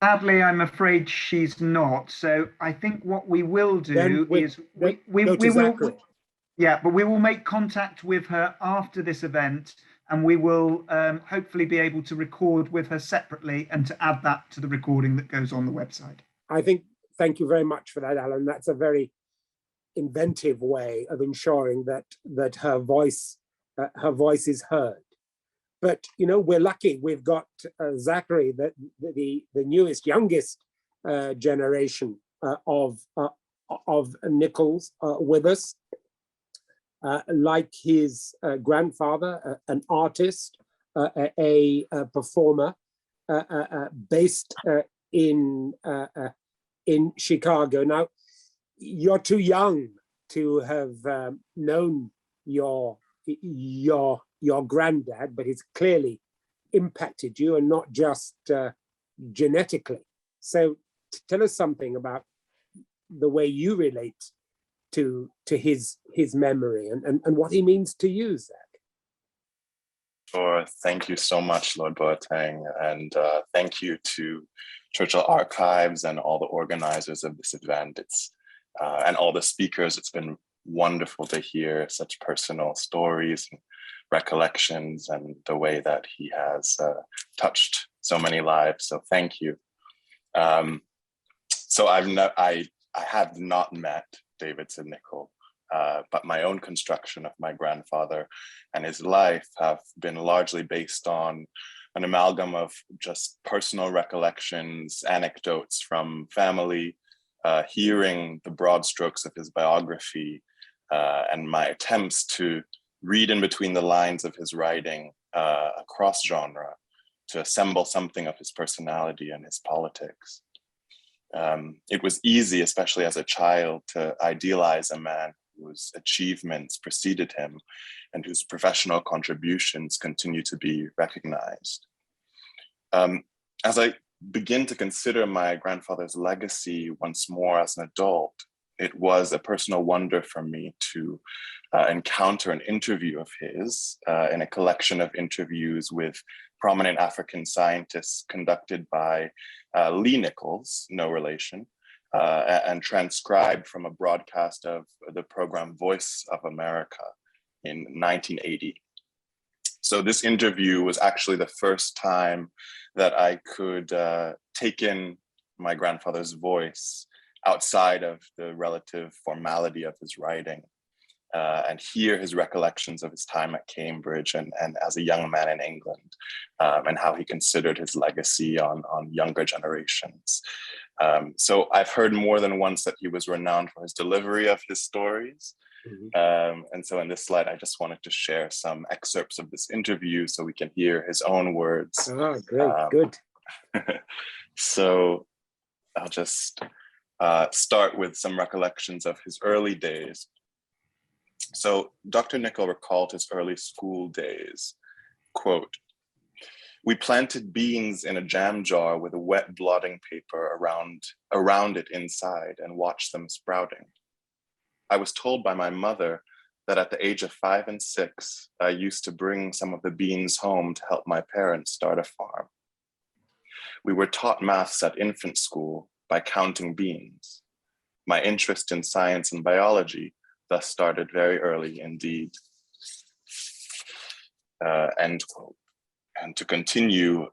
Sadly, I'm afraid she's not. So I think what we will do is we will, yeah, but we will make contact with her after this event, and we will hopefully be able to record with her separately and to add that to the recording that goes on the website. I think, thank you very much for that, Alan. That's a very inventive way of ensuring that her voice is heard. But you know, we're lucky. We've got Zachary, the newest, youngest generation of Nichols with us. Like his grandfather, an artist, a performer, based in Chicago. Now, you're too young to have known your granddad, but it's clearly impacted you, and not just genetically. So tell us something about the way you relate to his memory and what he means to you, Zach. Sure. Thank you so much, Lord Boateng, and thank you to Churchill Archives and all the organizers of this event. And all the speakers. It's been wonderful to hear such personal stories and recollections, and the way that he has touched so many lives. So thank you. So I have not met Davidson Nicol, but my own construction of my grandfather and his life have been largely based on an amalgam of just personal recollections, anecdotes from family, hearing the broad strokes of his biography, and my attempts to read in between the lines of his writing across genre to assemble something of his personality and his politics. It was easy, especially as a child, to idealize a man whose achievements preceded him and whose professional contributions continue to be recognized. As I begin to consider my grandfather's legacy once more as an adult, it was a personal wonder for me to encounter an interview of his in a collection of interviews with prominent African scientists conducted by Lee Nichols, no relation, and transcribed from a broadcast of the program Voice of America in 1980. So this interview was actually the first time that I could take in my grandfather's voice outside of the relative formality of his writing, and hear his recollections of his time at Cambridge and as a young man in England, and how he considered his legacy on younger generations. So I've heard more than once that he was renowned for his delivery of his stories. And so in this slide, I just wanted to share some excerpts of this interview so we can hear his own words. Oh, great, good. So I'll just start with some recollections of his early days. So Dr. Nicol recalled his early school days, quote, "We planted beans in a jam jar with a wet blotting paper around it inside and watched them sprouting. I was told by my mother that at the age of 5 and 6, I used to bring some of the beans home to help my parents start a farm. We were taught maths at infant school by counting beans. My interest in science and biology thus started very early indeed." End quote. And to continue,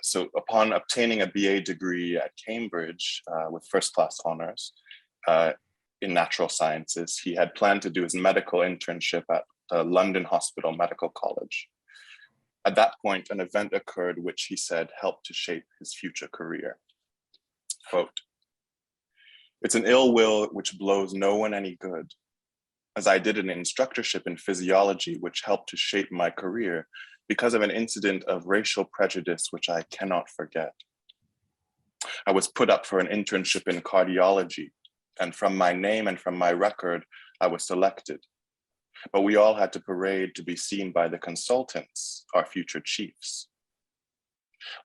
so upon obtaining a BA degree at Cambridge with first-class honors in natural sciences, he had planned to do his medical internship at the London Hospital Medical College. At that point, an event occurred which he said helped to shape his future career. Quote, "It's an ill will which blows no one any good. As I did an instructorship in physiology which helped to shape my career because of an incident of racial prejudice which I cannot forget. I was put up for an internship in cardiology, and from my name and from my record, I was selected. But we all had to parade to be seen by the consultants, our future chiefs.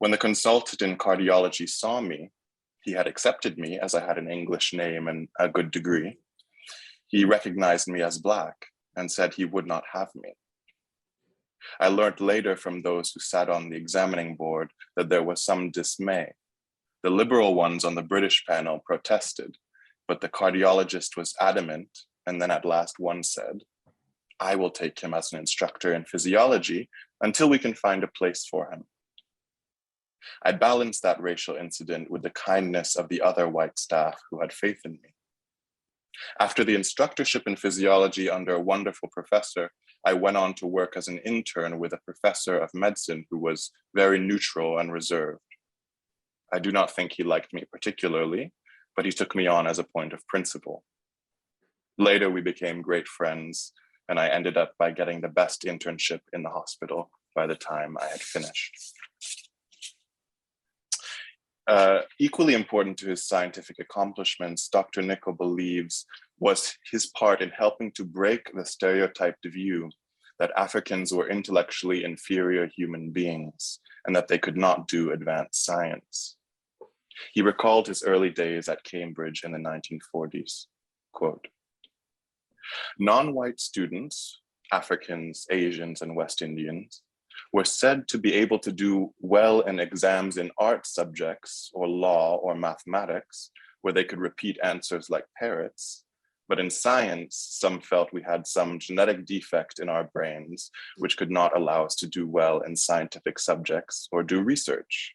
When the consultant in cardiology saw me, he had accepted me as I had an English name and a good degree. He recognized me as Black and said he would not have me. I learned later from those who sat on the examining board that there was some dismay. The liberal ones on the British panel protested, but the cardiologist was adamant, and then at last one said, 'I will take him as an instructor in physiology until we can find a place for him.' I balanced that racial incident with the kindness of the other white staff who had faith in me. After the instructorship in physiology under a wonderful professor, I went on to work as an intern with a professor of medicine who was very neutral and reserved. I do not think he liked me particularly, but he took me on as a point of principle. Later, we became great friends, and I ended up by getting the best internship in the hospital by the time I had finished." Equally important to his scientific accomplishments, Dr. Nicol believes was his part in helping to break the stereotyped view that Africans were intellectually inferior human beings and that they could not do advanced science. He recalled his early days at Cambridge in the 1940s, quote, "Non-white students, Africans, Asians, and West Indians, were said to be able to do well in exams in art subjects or law or mathematics, where they could repeat answers like parrots. But in science, some felt we had some genetic defect in our brains, which could not allow us to do well in scientific subjects or do research.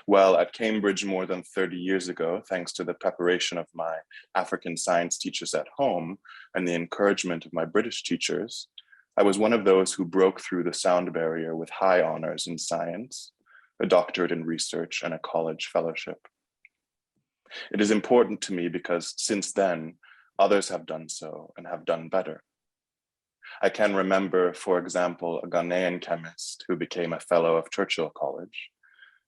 Well, at Cambridge more than 30 years ago, thanks to the preparation of my African science teachers at home and the encouragement of my British teachers, I was one of those who broke through the sound barrier with high honors in science, a doctorate in research, and a college fellowship. It is important to me because since then, others have done so and have done better. I can remember, for example, a Ghanaian chemist who became a fellow of Churchill College,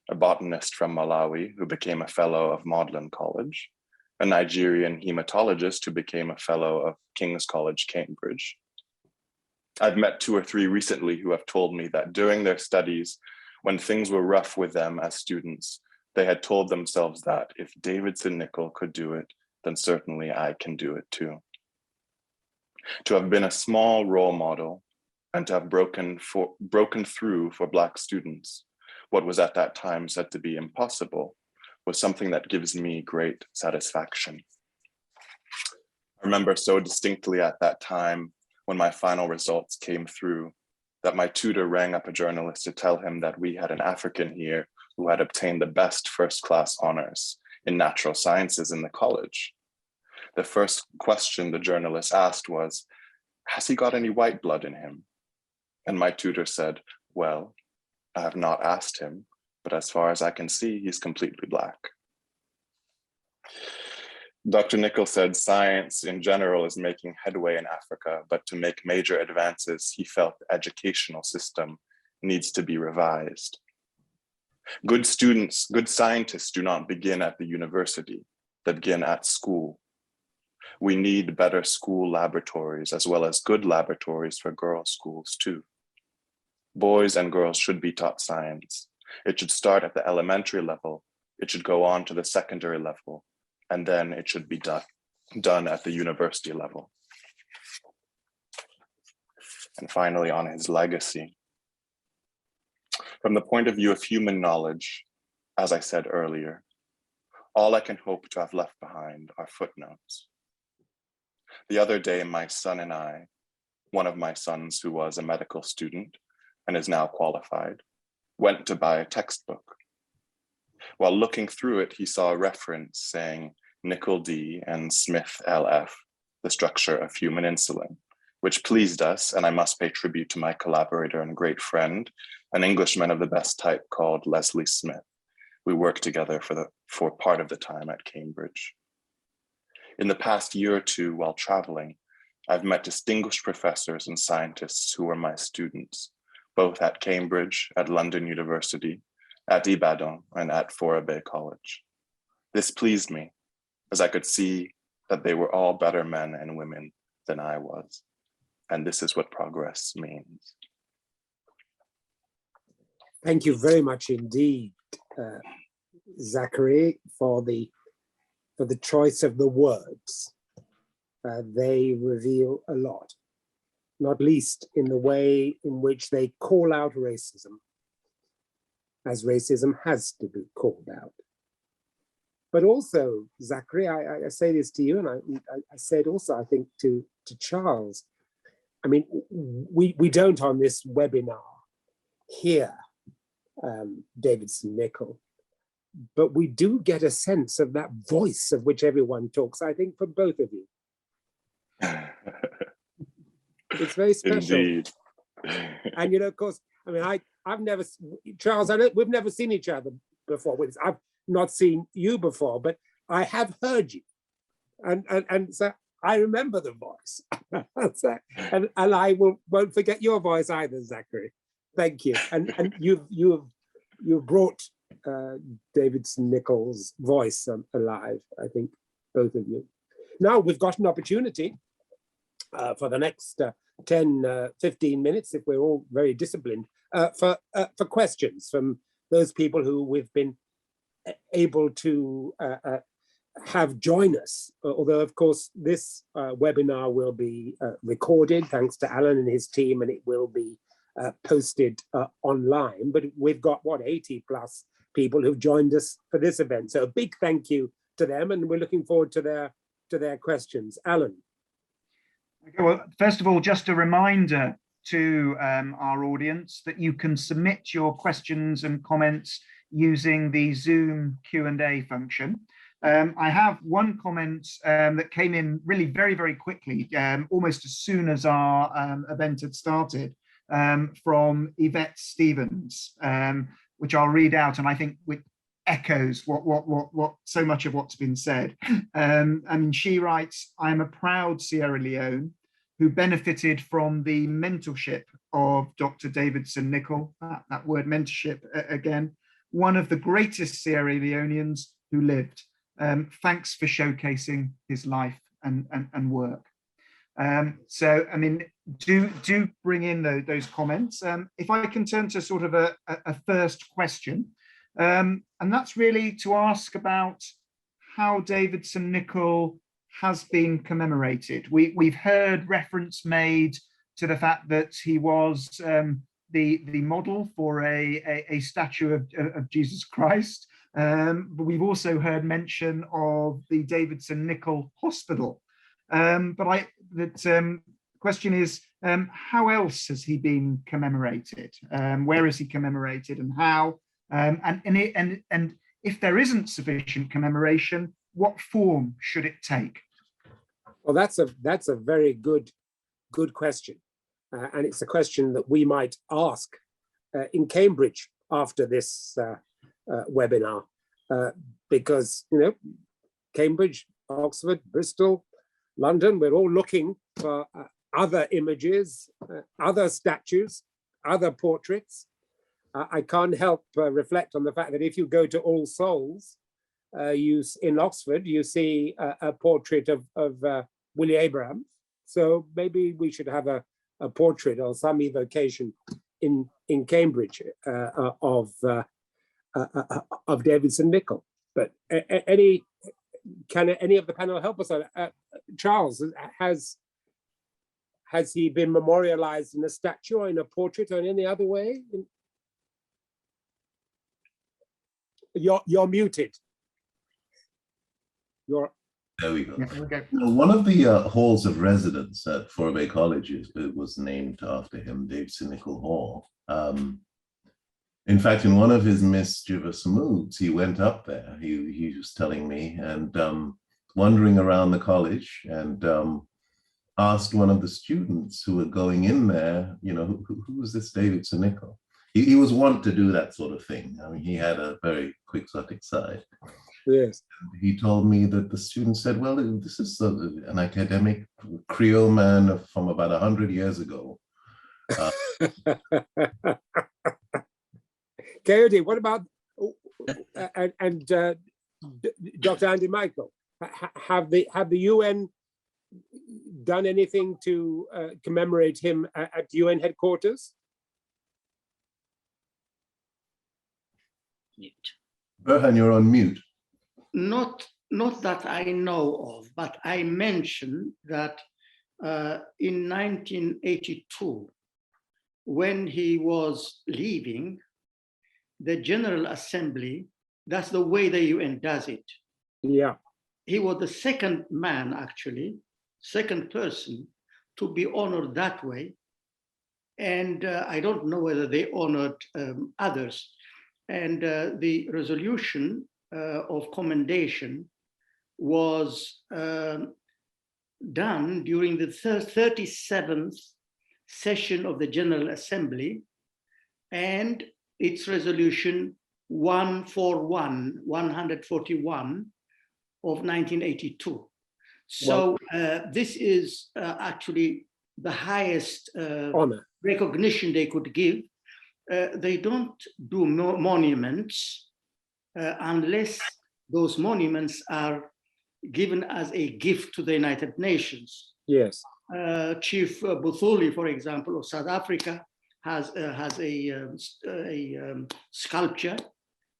a botanist from Malawi who became a fellow of Magdalen College, a Nigerian hematologist who became a fellow of King's College, Cambridge. I've met 2 or 3 recently who have told me that during their studies, when things were rough with them as students, they had told themselves that if Davidson Nicol could do it, then certainly I can do it too. To have been a small role model and to have broken through for Black students, what was at that time said to be impossible, was something that gives me great satisfaction. I remember so distinctly at that time when my final results came through that my tutor rang up a journalist to tell him that we had an African here who had obtained the best first-class honors in natural sciences in the college. The first question the journalist asked was, "Has he got any white blood in him?" And my tutor said, "Well, I have not asked him, but as far as I can see, he's completely Black." Dr. Nicol said science in general is making headway in Africa, but to make major advances, he felt the educational system needs to be revised. Good students, good scientists do not begin at the university, they begin at school. We need better school laboratories as well as good laboratories for girls' schools too. Boys and girls should be taught science. It should start at the elementary level, it should go on to the secondary level, and then it should be done at the university level. And finally, on his legacy. From the point of view of human knowledge, as I said earlier, all I can hope to have left behind are footnotes. The other day, my son and I, one of my sons who was a medical student and is now qualified, went to buy a textbook. While looking through it, he saw a reference saying Nicol D and Smith LF, the structure of human insulin, which pleased us, and I must pay tribute to my collaborator and great friend, an Englishman of the best type called Leslie Smith. We worked together for part of the time at Cambridge. In the past year or 2 while traveling, I've met distinguished professors and scientists who were my students, both at Cambridge, at London University, at Ibadan, and at Forabe College. This pleased me, as I could see that they were all better men and women than I was. And this is what progress means. Thank you very much indeed, Zachary, for the choice of the words. They reveal a lot, not least in the way in which they call out racism, as racism has to be called out. But also, Zachary, I say this to you, and I say it also, I think, to Charles. I mean, we don't on this webinar hear Davidson Nicol, but we do get a sense of that voice of which everyone talks, I think, for both of you. It's very special. Indeed. And, you know, of course, I mean, I've never, Charles, we've never seen each other before. I've not seen you before, but I have heard you. And so I remember the voice. and I won't forget your voice either, Zachary. Thank you. And you've brought Davidson Nicol's voice alive, I think, both of you. Now we've got an opportunity for the next 10, 15 minutes, if we're all very disciplined, for questions from those people who we've been able to have join us. Although, of course, this webinar will be recorded, thanks to Alan and his team, and it will be posted online. But we've got, 80 plus people who've joined us for this event. So a big thank you to them, and we're looking forward to their questions. Alan. Okay, well, first of all, just a reminder to our audience that you can submit your questions and comments using the Zoom Q&A function. I have one comment that came in really very, very quickly, almost as soon as our event had started, from Yvette Stevens, which I'll read out, and I think it echoes what so much of what's been said. And she writes, "I am a proud Sierra Leone who benefited from the mentorship of Dr. Davidson Nicol," that word mentorship again, one of the greatest Sierra Leoneans who lived. Thanks for showcasing his life and work. So, I mean, do bring in those comments. If I can turn to sort of a first question, and that's really to ask about how Davidson Nicol has been commemorated. We've heard reference made to the fact that he was the model for a statue of Jesus Christ. But we've also heard mention of the Davidson Nicol Hospital. But the question is, how else has he been commemorated? Where is he commemorated, and how? And if there isn't sufficient commemoration, what form should it take? Well, that's a very good question, and it's a question that we might ask in Cambridge after this webinar, because Cambridge, Oxford, Bristol, London, we're all looking for other images, other statues, other portraits. I can't help reflect on the fact that if you go to All Souls, in Oxford, you see a portrait of Willie Abraham. So maybe we should have a portrait or some evocation in Cambridge of Davidson Nicol. But can any of the panel help us on Charles, has he been memorialized in a statue or in a portrait or in any other way? You're muted. There we go. Yeah, okay. One of the halls of residence at Forbay College it was named after him, Davidson Nicol Hall. In fact, in one of his mischievous moods, he went up there, he was telling me, and wandering around the college, and asked one of the students who were going in there, who was this Davidson Nicol? He was wont to do that sort of thing. I mean, he had a very quixotic side. Yes. He told me that the student said, well, this is an academic Creole man from about 100 years ago. Coyote, what about, Dr. Andy Michael, have the UN done anything to commemorate him at UN headquarters? Mute. Burhan, you're on mute. Not that I know of, but I mentioned that in 1982, when he was leaving the General Assembly, that's the way the UN does it. Yeah. He was the second man, actually, second person to be honored that way. And I don't know whether they honored others. And the resolution of commendation was done during the 37th session of the General Assembly, and its resolution 141 of 1982. So this is actually the highest honor recognition they could give. They don't do monuments unless those monuments are given as a gift to the United Nations. Yes. Chief Buthuli, for example, of South Africa, has a sculpture,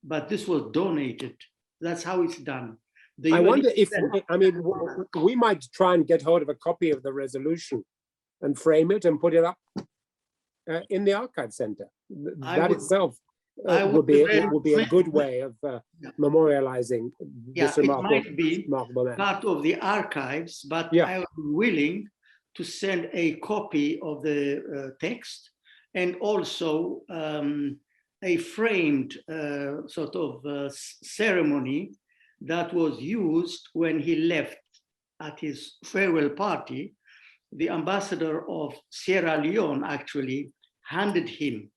but this was donated. That's how it's done. I wonder if, we might try and get hold of a copy of the resolution and frame it and put it up in the Archive Center. That itself would be a good way of memorializing this remarkable man. Part of the archives, but I am willing to send a copy of the text and also a framed sort of ceremony that was used when he left at his farewell party. The ambassador of Sierra Leone actually handed him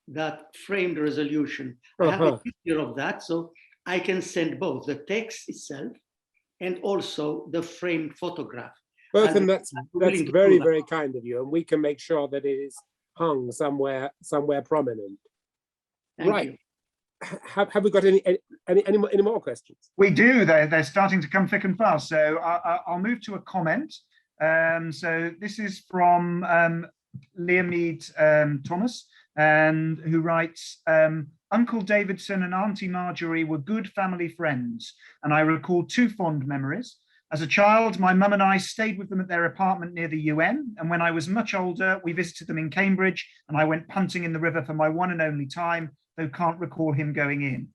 that framed resolution. I have a picture of that, so I can send both the text itself and also the framed photograph. Both, and that's very, very kind of you, and we can make sure that it is hung somewhere prominent. Thank right. You. have we got any more questions? We do. They're starting to come thick and fast. So I'll move to a comment. So this is from Leomede Thomas, and who writes, Uncle Davidson and Auntie Marjorie were good family friends, and I recall two fond memories. As a child, my mum and I stayed with them at their apartment near the UN, and when I was much older, we visited them in Cambridge, and I went punting in the river for my one and only time, though can't recall him going in.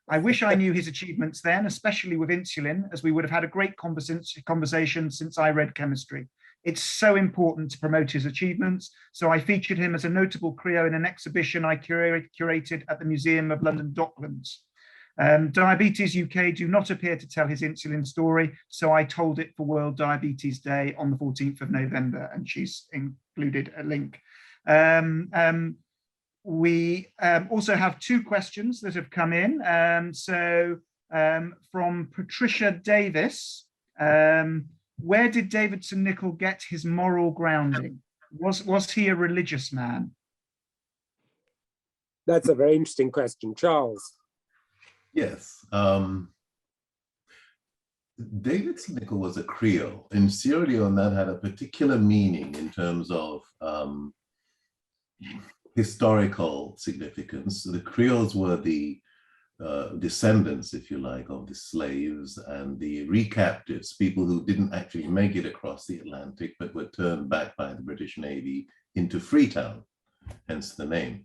I wish I knew his achievements then, especially with insulin, as we would have had a great conversation since I read chemistry. It's so important to promote his achievements, so I featured him as a notable Creo in an exhibition I curated at the Museum of London Docklands. Diabetes UK do not appear to tell his insulin story, so I told it for World Diabetes Day on the 14th of November, and she's included a link. We also have two questions that have come in. From Patricia Davis, where did Davidson Nicol get his moral grounding? Was he a religious man? That's a very interesting question. Charles. Yes. Davidson Nicol was a Creole. In Sierra Leone, that had a particular meaning in terms of historical significance. The Creoles were the descendants, if you like, of the slaves and the recaptives, people who didn't actually make it across the Atlantic, but were turned back by the British Navy into Freetown, hence the name.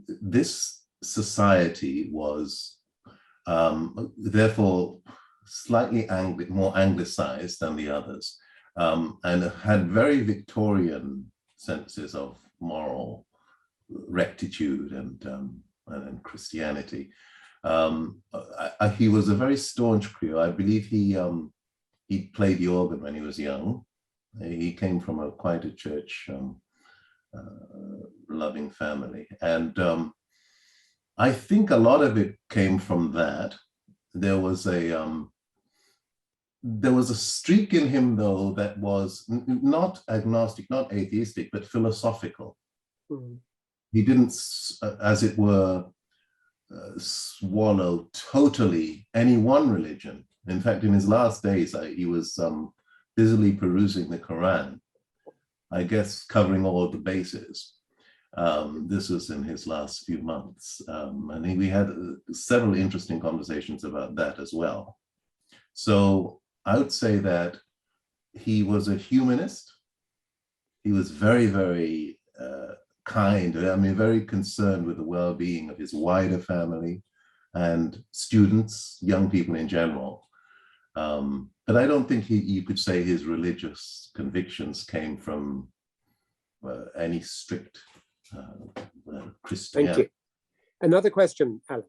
This society was therefore slightly more anglicized than the others, and had very Victorian senses of moral rectitude and Christianity. He was a very staunch Creole. I believe he played the organ when he was young. He came from quite a church loving family, and I think a lot of it came from that. There was a streak in him, though, that was not agnostic, not atheistic, but philosophical. Mm. He didn't, as it were, swallow totally any one religion. In fact, in his last days, he was busily perusing the Quran, I guess covering all the bases. This was in his last few months. And we had several interesting conversations about that as well. So I would say that he was a humanist. He was very, very kind, very concerned with the well-being of his wider family and students, young people in general. But I don't think you could say his religious convictions came from any strict Christianity. Thank you. Another question, Alan.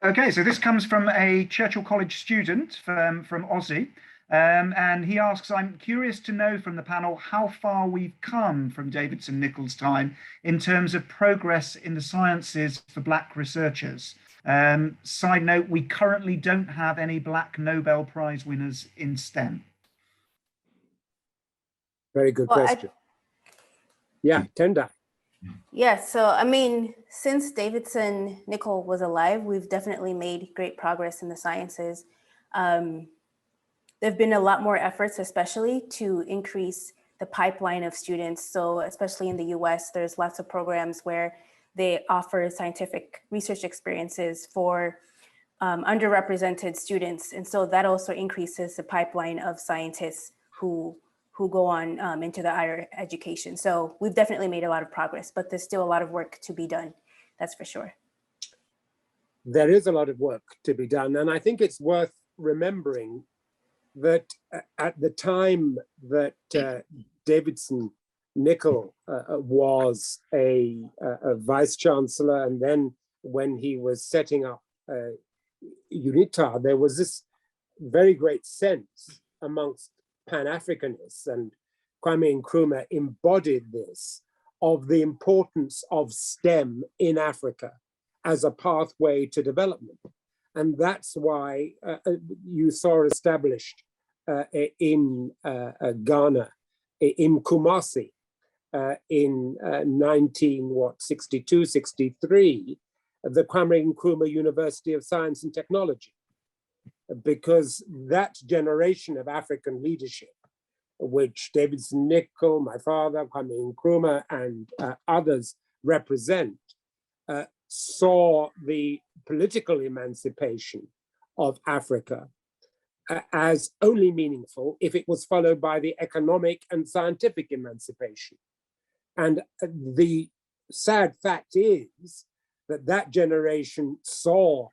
Okay, so this comes from a Churchill College student from Aussie. And he asks, I'm curious to know from the panel how far we've come from Davidson Nicol's time in terms of progress in the sciences for Black researchers. Side note, we currently don't have any Black Nobel Prize winners in STEM. Very good question. Yeah, Tendai. Yeah, so I mean, since Davidson Nicol was alive, we've definitely made great progress in the sciences. There have been a lot more efforts, especially to increase the pipeline of students. So especially in the US, there's lots of programs where they offer scientific research experiences for underrepresented students. And so that also increases the pipeline of scientists who go on into the higher education. So we've definitely made a lot of progress, but there's still a lot of work to be done. That's for sure. There is a lot of work to be done. And I think it's worth remembering that at the time that Davidson Nicol was a vice chancellor, and then when he was setting up UNITA, there was this very great sense amongst Pan-Africanists, and Kwame Nkrumah embodied this, of the importance of STEM in Africa as a pathway to development. And that's why you saw established in Ghana, in Kumasi, in 1962, 63, the Kwame Nkrumah University of Science and Technology, because that generation of African leadership, which Davidson Nicol, my father, Kwame Nkrumah, and others represent, saw the political emancipation of Africa as only meaningful if it was followed by the economic and scientific emancipation. And the sad fact is that that generation saw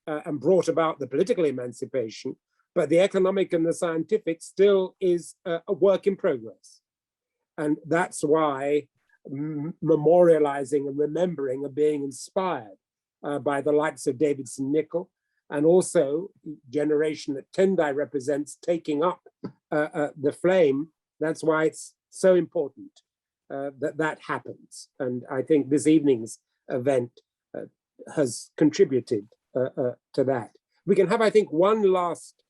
and brought about the political emancipation, but the economic and the scientific still is a work in progress. And that's why memorializing and remembering and being inspired by the likes of Davidson Nicol, and also generation that Tendai represents taking up the flame. That's why it's so important that happens. And I think this evening's event has contributed to that. We can have, I think, one last,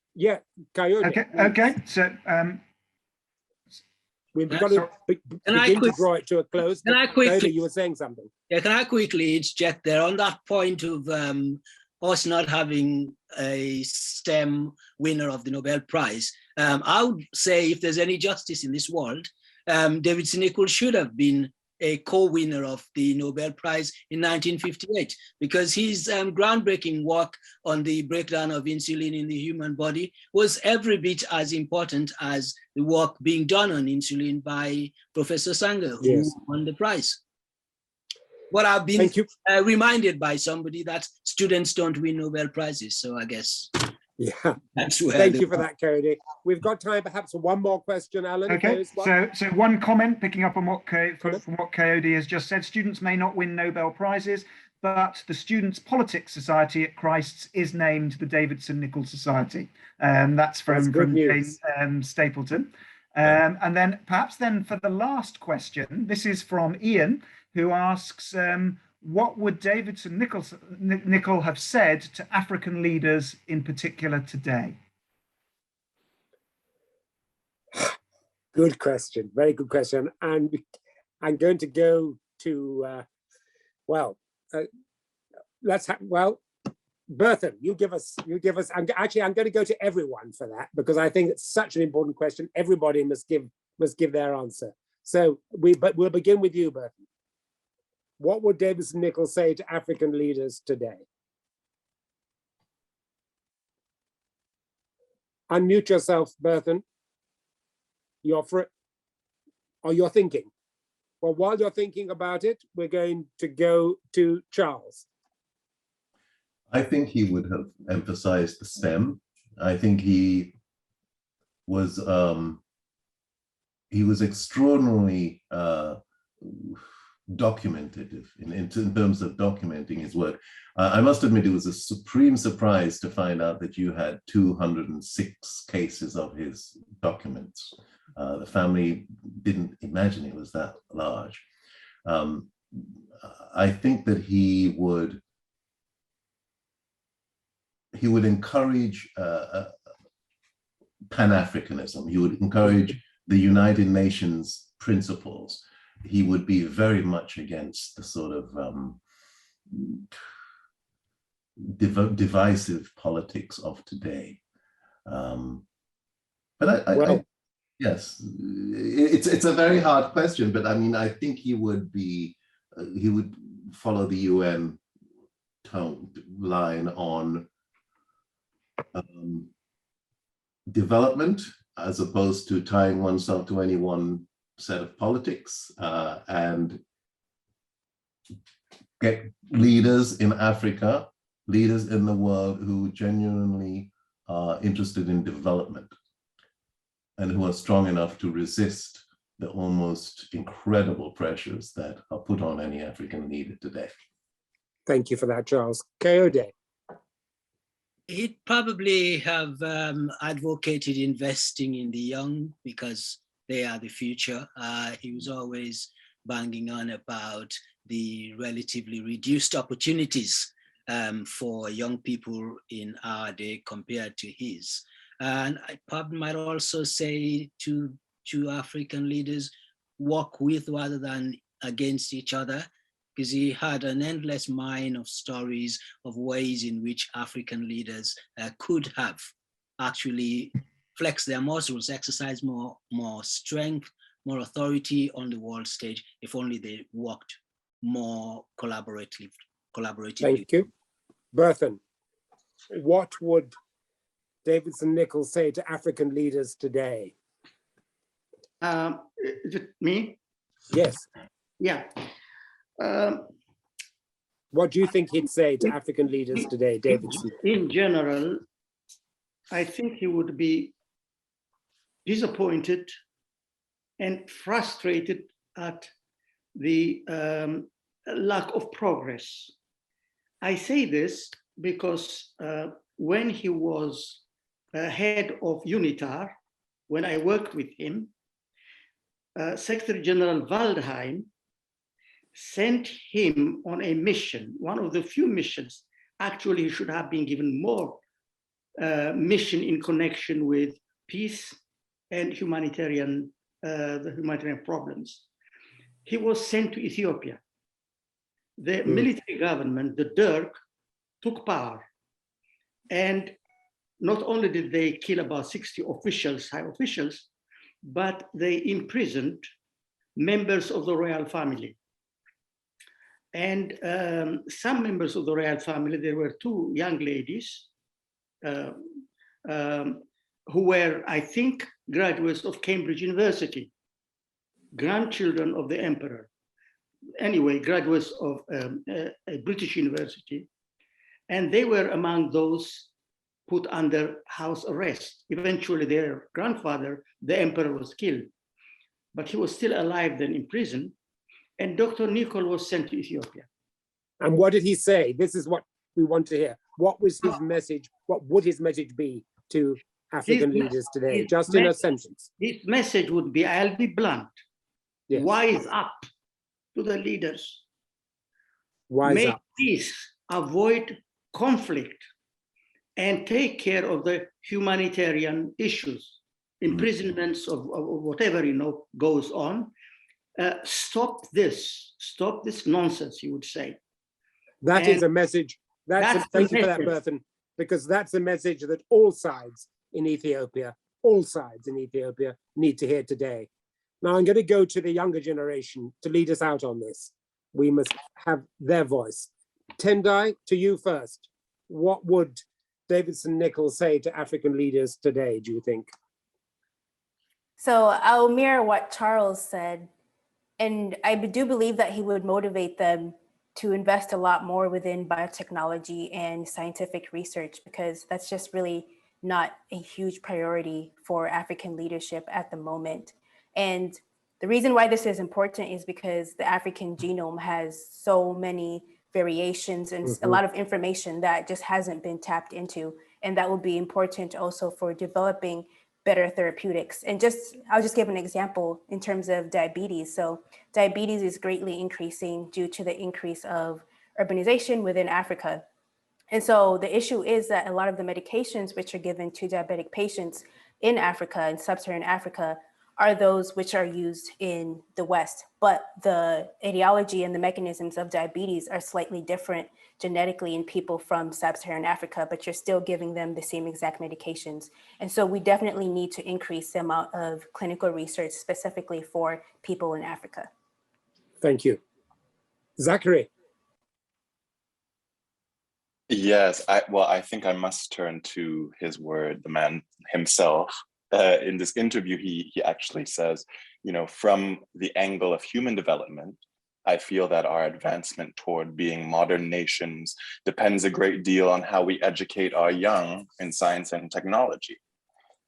Coyote. Okay. So we've got to begin to draw it to a close. Can I quickly? Coyote, you were saying something. Yeah, can I quickly interject there on that point of us not having a STEM winner of the Nobel Prize? I would say if there's any justice in this world, Davidson Nicol should have been a co-winner of the Nobel Prize in 1958, because his groundbreaking work on the breakdown of insulin in the human body was every bit as important as the work being done on insulin by Professor Sanger, who won the prize. But I've been reminded by somebody that students don't win Nobel Prizes, so I guess that's where. Thank you for that, Coyote. We've got time perhaps for one more question, Alan. Okay, so one comment picking up on what from what Coyote has just said. Students may not win Nobel Prizes, but the Students' Politics Society at Christ's is named the Davidson Nicol Society. That's from James Stapleton. And then perhaps then for the last question, this is from Ian, who asks, what would Davidson Nicol have said to African leaders in particular today? Good question, very good question. And I'm going to go to, Berthan, you give us, I'm going to go to everyone for that, because I think it's such an important question. Everybody must give their answer. So we'll begin with you, Berthan. What would Davidson Nicol say to African leaders today? Unmute yourself, Berthan. You're thinking. Well, while you're thinking about it, we're going to go to Charles. I think he would have emphasized the STEM. I think he was extraordinarily documentative in terms of documenting his work. I must admit, it was a supreme surprise to find out that you had 206 cases of his documents. The family didn't imagine it was that large. I think that he would encourage Pan-Africanism. He would encourage the United Nations principles. He would be very much against the sort of divisive politics of today. But yes, it's a very hard question, but I mean, I think he would follow the UN line on development as opposed to tying oneself to any one set of politics, and get leaders in Africa, leaders in the world who genuinely are interested in development and who are strong enough to resist the almost incredible pressures that are put on any African leader today. Thank you for that, Charles. Coyote. He'd probably have advocated investing in the young because they are the future. He was always banging on about the relatively reduced opportunities for young people in our day compared to his. And I probably might also say to African leaders, work with rather than against each other. because he had an endless mine of stories of ways in which African leaders could have actually flexed their muscles, exercise more strength, more authority on the world stage, if only they worked more collaboratively. Thank you. Berthan, what would Davidson Nicol say to African leaders today? Is it me? Yes. Yeah. What do you think he'd say to African leaders today, Davidson? In general, I think he would be disappointed and frustrated at the lack of progress. I say this because when he was head of UNITAR, when I worked with him, Secretary General Waldheim sent him on a mission, one of the few missions. Actually, he should have been given more mission in connection with peace and the humanitarian problems. He was sent to Ethiopia. The military government, the Derg, took power. And not only did they kill about 60 officials, high officials, but they imprisoned members of the royal family. And some members of the royal family, there were two young ladies who were, I think, graduates of Cambridge University, grandchildren of the emperor. Anyway, graduates of a British university. And they were among those put under house arrest. Eventually, their grandfather, the emperor, was killed, but he was still alive then in prison. And Dr. Nicol was sent to Ethiopia. And what did he say? This is what we want to hear. What was his message? What would his message be to African leaders today? Just in a sentence. His message would be, I'll be blunt, Yes. wise up to the leaders. Wise Make up. peace, avoid conflict, and take care of the humanitarian issues, imprisonments of whatever goes on. Stop this nonsense, you would say. That is a message. Thank you for that, Berthan, because that's a message that all sides in Ethiopia need to hear today. Now I'm going to go to the younger generation to lead us out on this. We must have their voice. Tendai, to you first. What would Davidson Nicol say to African leaders today, do you think? So I'll mirror what Charles said. And I do believe that he would motivate them to invest a lot more within biotechnology and scientific research, because that's just really not a huge priority for African leadership at the moment. And the reason why this is important is because the African genome has so many variations and a lot of information that just hasn't been tapped into. And that will be important also for developing better therapeutics. And I'll just give an example in terms of diabetes. So diabetes is greatly increasing due to the increase of urbanization within Africa. And so the issue is that a lot of the medications which are given to diabetic patients in Africa and sub-Saharan Africa are those which are used in the West, but the etiology and the mechanisms of diabetes are slightly different genetically in people from sub-Saharan Africa, but you're still giving them the same exact medications. And so we definitely need to increase the amount of clinical research specifically for people in Africa. Thank you. Zachary. Yes, I think I must turn to his word, the man himself. In this interview, he actually says, from the angle of human development, I feel that our advancement toward being modern nations depends a great deal on how we educate our young in science and technology.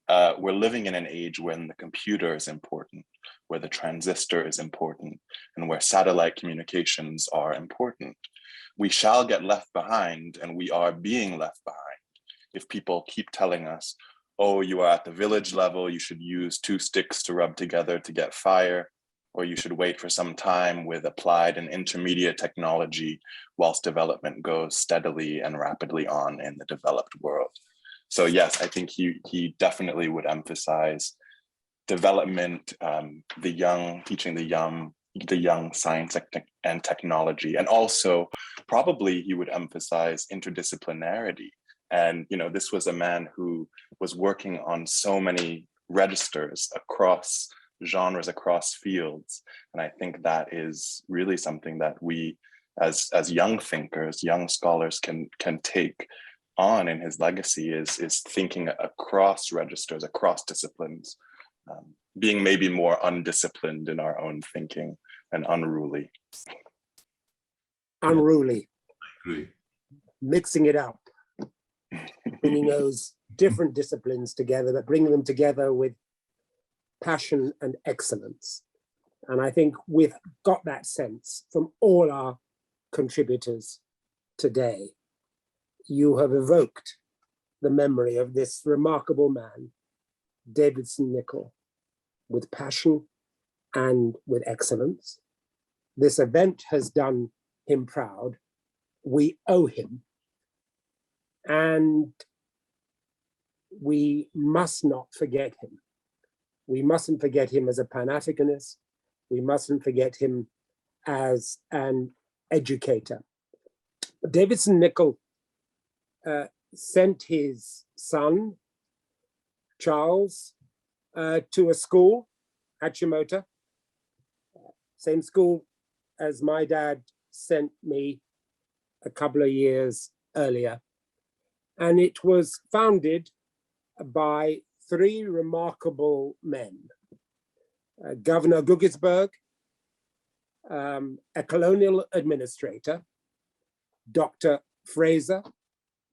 We're living in an age when the computer is important, where the transistor is important, and where satellite communications are important. We shall get left behind, and we are being left behind if people keep telling us, oh, you are at the village level, you should use 2 sticks to rub together to get fire, or you should wait for some time with applied and intermediate technology whilst development goes steadily and rapidly on in the developed world. So yes, I think he definitely would emphasize development, the young, teaching the young the young science and technology. And also probably he would emphasize interdisciplinarity. And, you know, this was a man who was working on so many registers across genres, across fields. And I think that is really something that we as young thinkers, young scholars can take on in his legacy, is thinking across registers, across disciplines, being maybe more undisciplined in our own thinking and unruly. Unruly. I agree. Mixing it up, bringing those different disciplines together, but bringing them together with passion and excellence. And I think we've got that sense from all our contributors today. You have evoked the memory of this remarkable man, Davidson Nicol, with passion and with excellence. This event has done him proud. We owe him. And we must not forget him. We mustn't forget him as a Pan-Africanist. We mustn't forget him as an educator. Davidson Nicol sent his son, Charles, to a school at Chimota, same school as my dad sent me a couple of years earlier. And it was founded by three remarkable men. Governor Guggisberg, a colonial administrator, Dr. Fraser,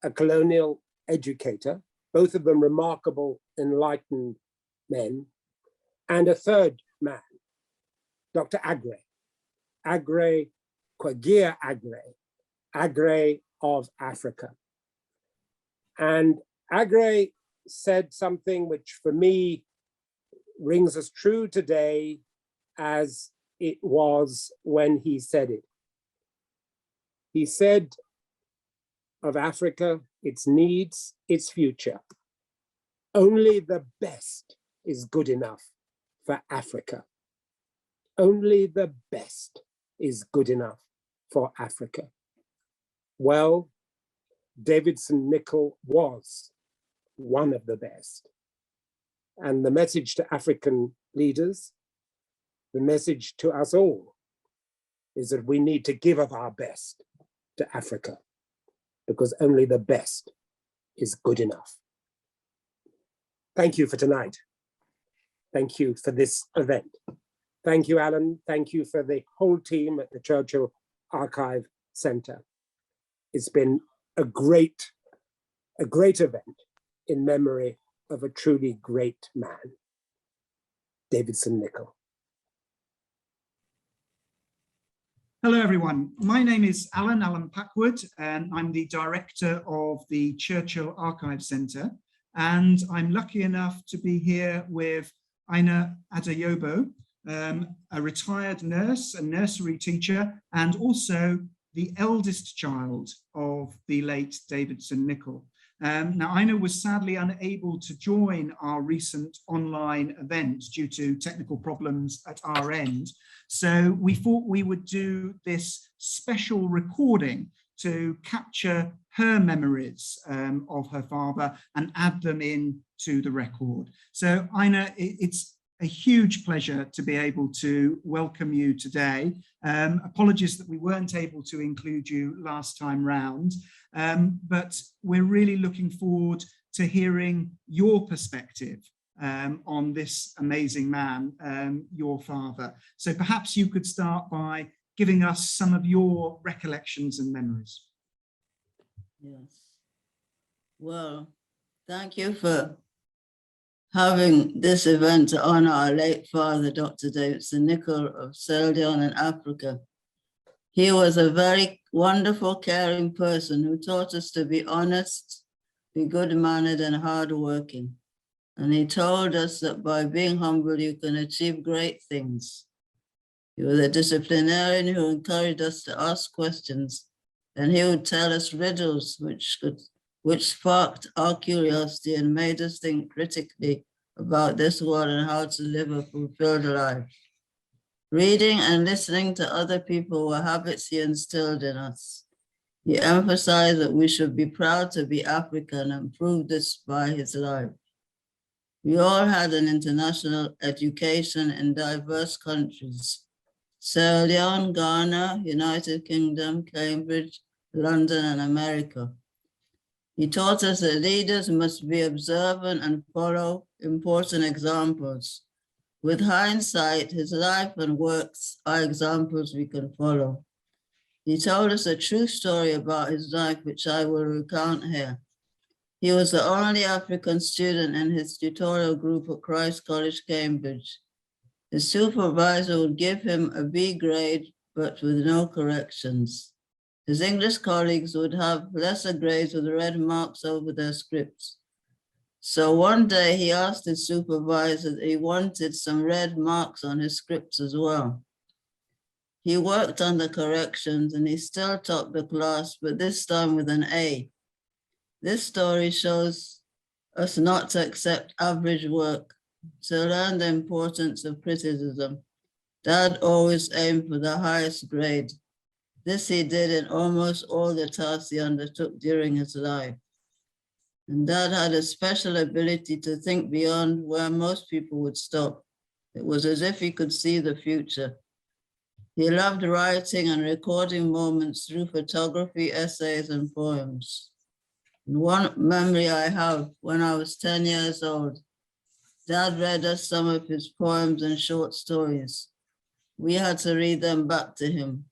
a colonial educator, both of them remarkable, enlightened men, and a third man, Dr. Aggrey Kwagia Aggrey of Africa. And Aggrey said something which for me rings as true today as it was when he said it. He said of Africa, its needs, its future, only the best is good enough for Africa. Only the best is good enough for Africa. Well, Davidson Nicol was one of the best. And the message to African leaders, the message to us all, is that we need to give of our best to Africa, because only the best is good enough. Thank you for tonight. Thank you for this event. Thank you, Alan. Thank you for the whole team at the Churchill Archive Center. It's been a great event in memory of a truly great man, Davidson Nicol. Hello, everyone. My name is Alan Packwood, and I'm the director of the Churchill Archive Center. And I'm lucky enough to be here with Aina Adeyobo, a retired nurse, a nursery teacher, and also the eldest child of the late Davidson Nicol. Now, Aina was sadly unable to join our recent online event due to technical problems at our end. So we thought we would do this special recording to capture her memories of her father and add them in to the record. So Aina, it's a huge pleasure to be able to welcome you today. Apologies that we weren't able to include you last time round, but we're really looking forward to hearing your perspective on this amazing man, your father. So perhaps you could start by giving us some of your recollections and memories. Yes. Well, thank you for having this event to honor our late father, Dr. Davidson Nicol of Sierra Leone in Africa. He was a very wonderful, caring person who taught us to be honest, be good-mannered and hardworking. And he told us that by being humble, you can achieve great things. He was a disciplinarian who encouraged us to ask questions, and he would tell us riddles which sparked our curiosity and made us think critically about this world and how to live a fulfilled life. Reading and listening to other people were habits he instilled in us. He emphasized that we should be proud to be African and proved this by his life. We all had an international education in diverse countries: Sierra Leone, Ghana, United Kingdom, Cambridge, London, and America. He taught us that leaders must be observant and follow important examples. With hindsight, his life and works are examples we can follow. He told us a true story about his life, which I will recount here. He was the only African student in his tutorial group at Christ College, Cambridge. His supervisor would give him a B grade, but with no corrections. His English colleagues would have lesser grades with red marks over their scripts. So one day he asked his supervisor that he wanted some red marks on his scripts as well. He worked on the corrections and he still topped the class, but this time with an A. This story shows us not to accept average work, to learn the importance of criticism. Dad always aimed for the highest grade. This he did in almost all the tasks he undertook during his life. And Dad had a special ability to think beyond where most people would stop. It was as if he could see the future. He loved writing and recording moments through photography, essays, and poems. And one memory I have, when I was 10 years old, Dad read us some of his poems and short stories. We had to read them back to him.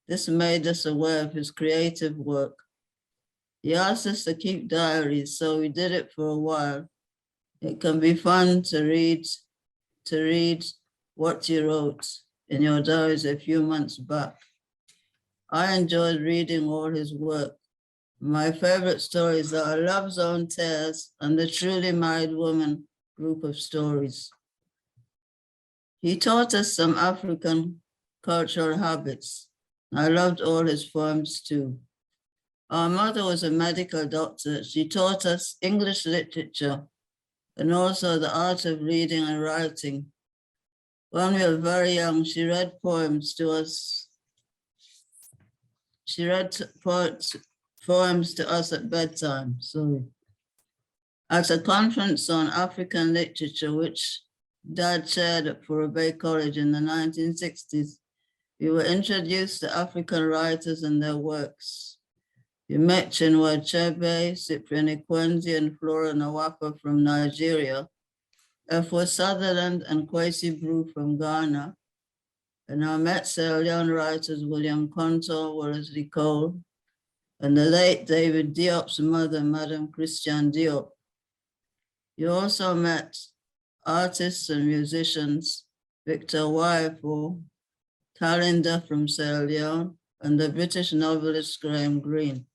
This made us aware of his creative work. He asked us to keep diaries, so we did it for a while. It can be fun to read what you wrote in your diaries a few months back. I enjoyed reading all his work. My favorite stories are A Love Zone Tears and The Truly Married Woman group of stories. He taught us some African cultural habits. I loved all his poems too. Our mother was a medical doctor. She taught us English literature and also the art of reading and writing. When we were very young, she read poems to us. She read poems to us at bedtime. At a conference on African literature, which Dad chaired at Furrow Bay College in the 1960s, we were introduced to African writers and their works. We met Chinua Achebe, Cyprian Ikwenzi, and Flora Nawapa from Nigeria, F.O. Sutherland and Kwesi Brew from Ghana, and I met Sierra Leone writers William Conto, Wallace Nicol, and the late David Diop's mother, Madame Christiane Diop. You also met artists and musicians, Victor Waifu, Kalinda from Sierra Leone, and the British novelist Graham Greene.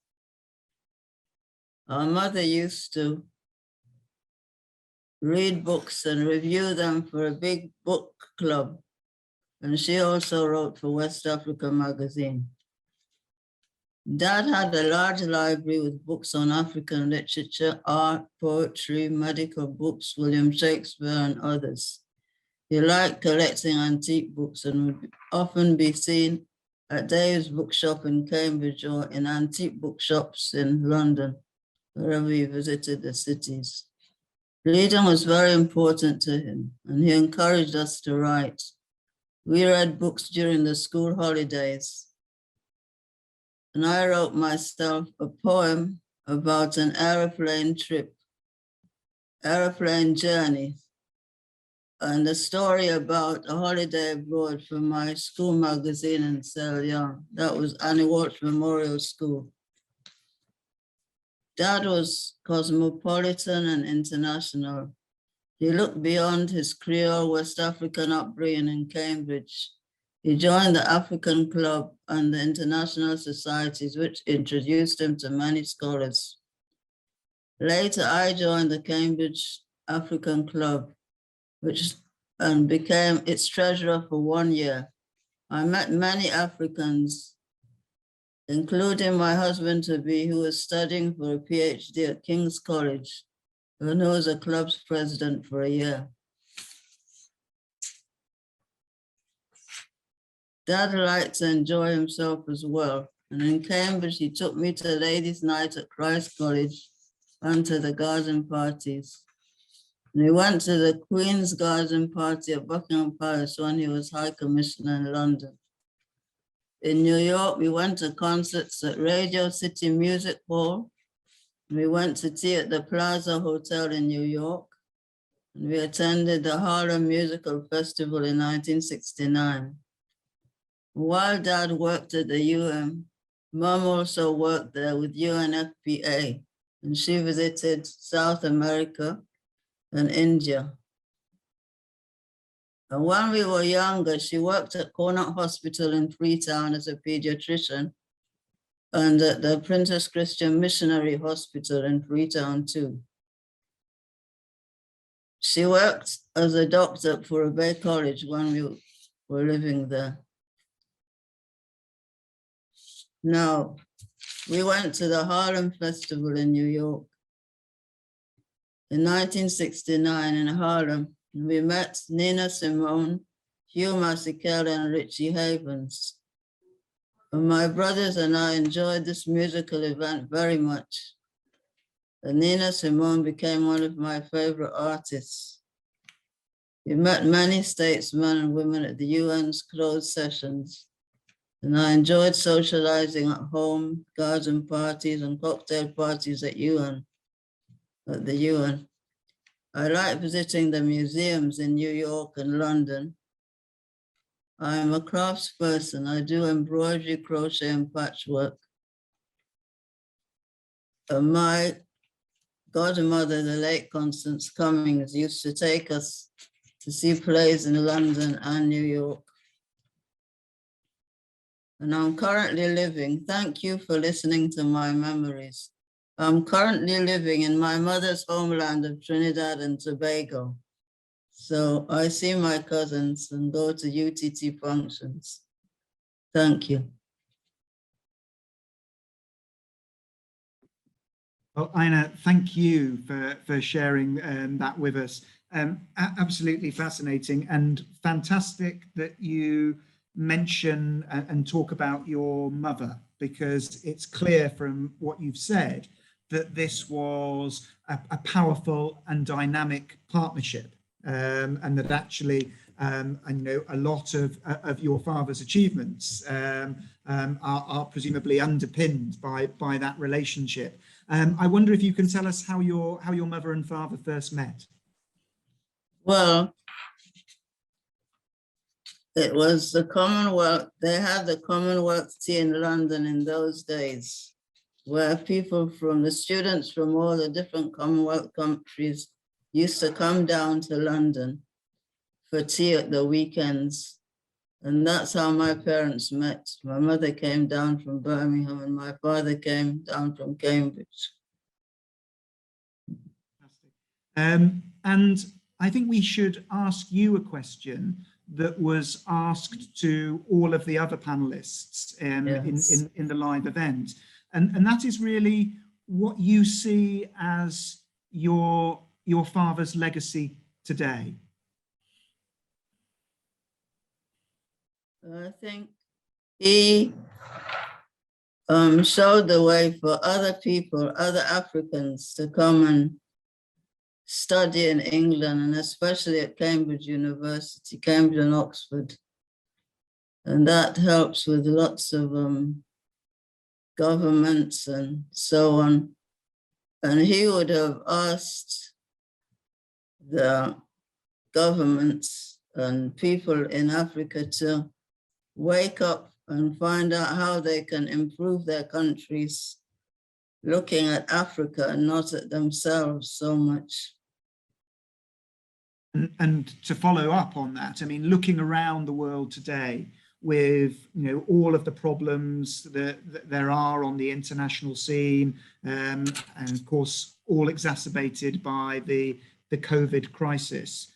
Our mother used to read books and review them for a big book club, and she also wrote for West Africa magazine. Dad had a large library with books on African literature, art, poetry, medical books, William Shakespeare, and others. He liked collecting antique books and would often be seen at Dave's bookshop in Cambridge or in antique bookshops in London, wherever he visited the cities. Reading was very important to him, and he encouraged us to write. We read books during the school holidays, and I wrote myself a poem about an airplane journey, and a story about a holiday abroad from my school magazine in Sierra Leone. That was Annie Walsh Memorial School. Dad was cosmopolitan and international. He looked beyond his Creole West African upbringing in Cambridge. He joined the African Club and the international societies, which introduced him to many scholars. Later, I joined the Cambridge African Club, and became its treasurer for 1 year. I met many Africans, including my husband-to-be, who was studying for a PhD at King's College, and who was a club's president for a year. Dad liked to enjoy himself as well. And in Cambridge, he took me to ladies' night at Christ College and to the garden parties. And we went to the Queen's Garden Party at Buckingham Palace when he was High Commissioner in London. In New York, we went to concerts at Radio City Music Hall. We went to tea at the Plaza Hotel in New York. And we attended the Harlem Musical Festival in 1969. While Dad worked at the UN, Mom also worked there with UNFPA, and she visited South America and India. And when we were younger, she worked at Connaught Hospital in Freetown as a pediatrician and at the Princess Christian Missionary Hospital in Freetown too. She worked as a doctor at Furua Bay College when we were living there. Now, we went to the Harlem Festival in New York in 1969 in Harlem. We met Nina Simone, Hugh Masekela, and Richie Havens. And my brothers and I enjoyed this musical event very much. And Nina Simone became one of my favorite artists. We met many statesmen and women at the UN's closed sessions. And I enjoyed socializing at home, garden parties and cocktail parties at the UN. I like visiting the museums in New York and London. I am a craftsperson. I do embroidery, crochet, and patchwork. My godmother, the late Constance Cummings, used to take us to see plays in London and New York. And I'm currently living, thank you for listening to my memories. I'm currently living in my mother's homeland of Trinidad and Tobago. So I see my cousins and go to UTT functions. Thank you. Well, Aina, thank you for sharing that with us. Absolutely fascinating and fantastic that you mention and talk about your mother, because it's clear from what you've said that this was a powerful and dynamic partnership, and that actually, I know a lot of your father's achievements are presumably underpinned by that relationship. I wonder if you can tell us how your mother and father first met. Well, it was the Commonwealth. They had the Commonwealth Tea in London in those days, where people from the students from all the different Commonwealth countries used to come down to London for tea at the weekends. And that's how my parents met. My mother came down from Birmingham and my father came down from Cambridge. And I think we should ask you a question that was asked to all of the other panelists Yes. in the live event. And that is really what you see as your father's legacy today. I think he showed the way for other people, other Africans, to come and study in England, and especially at Cambridge University, Cambridge and Oxford. And that helps with lots of governments and so on. And he would have asked the governments and people in Africa to wake up and find out how they can improve their countries, looking at Africa and not at themselves so much. And to follow up on that, I mean, looking around the world today with, you know, all of the problems that there are on the international scene, and of course, all exacerbated by the COVID crisis.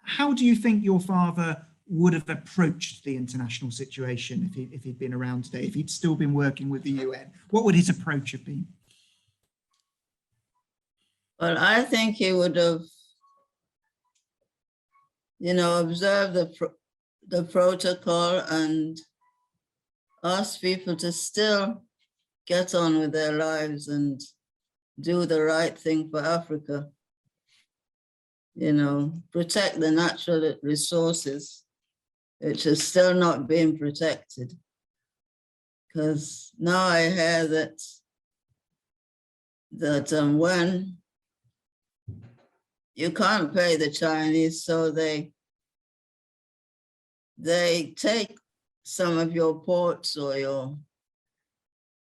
How do you think your father would have approached the international situation if he'd been around today, if he'd still been working with the UN? What would his approach have been? Well, I think he would have, you know, observed the protocol and ask people to still get on with their lives and do the right thing for Africa. You know, protect the natural resources, which is still not being protected. Because now I hear that when you can't pay the Chinese, so they take some of your ports or your,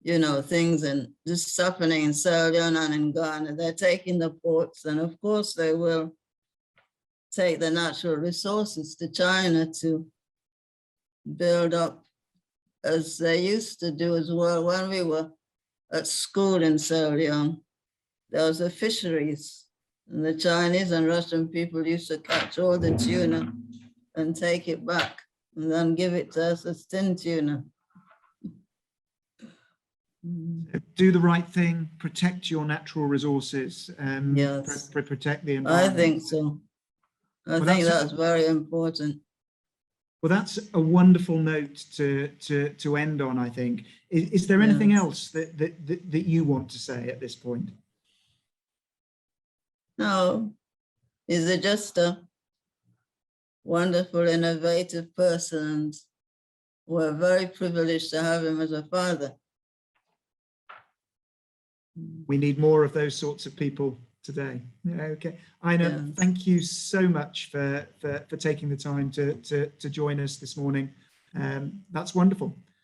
you know, things, and this is happening in Sierra Leone and in Ghana. They're taking the ports, and of course they will take the natural resources to China to build up, as they used to do as well. When we were at school in Sierra Leone, there was a fisheries, and the Chinese and Russian people used to catch all the tuna and take it back and then give it to us as tin tuna. Do the right thing, protect your natural resources, Yes. protect the I environment. think so. I Well, think that's very important. Well, that's a wonderful note to end on, I think. Is there anything Yes. else that you want to say at this point? No, he's just a wonderful, innovative person, and we're very privileged to have him as a father. We need more of those sorts of people today. Yeah, okay, Aina, Yes. thank you so much for taking the time to join us this morning. That's wonderful.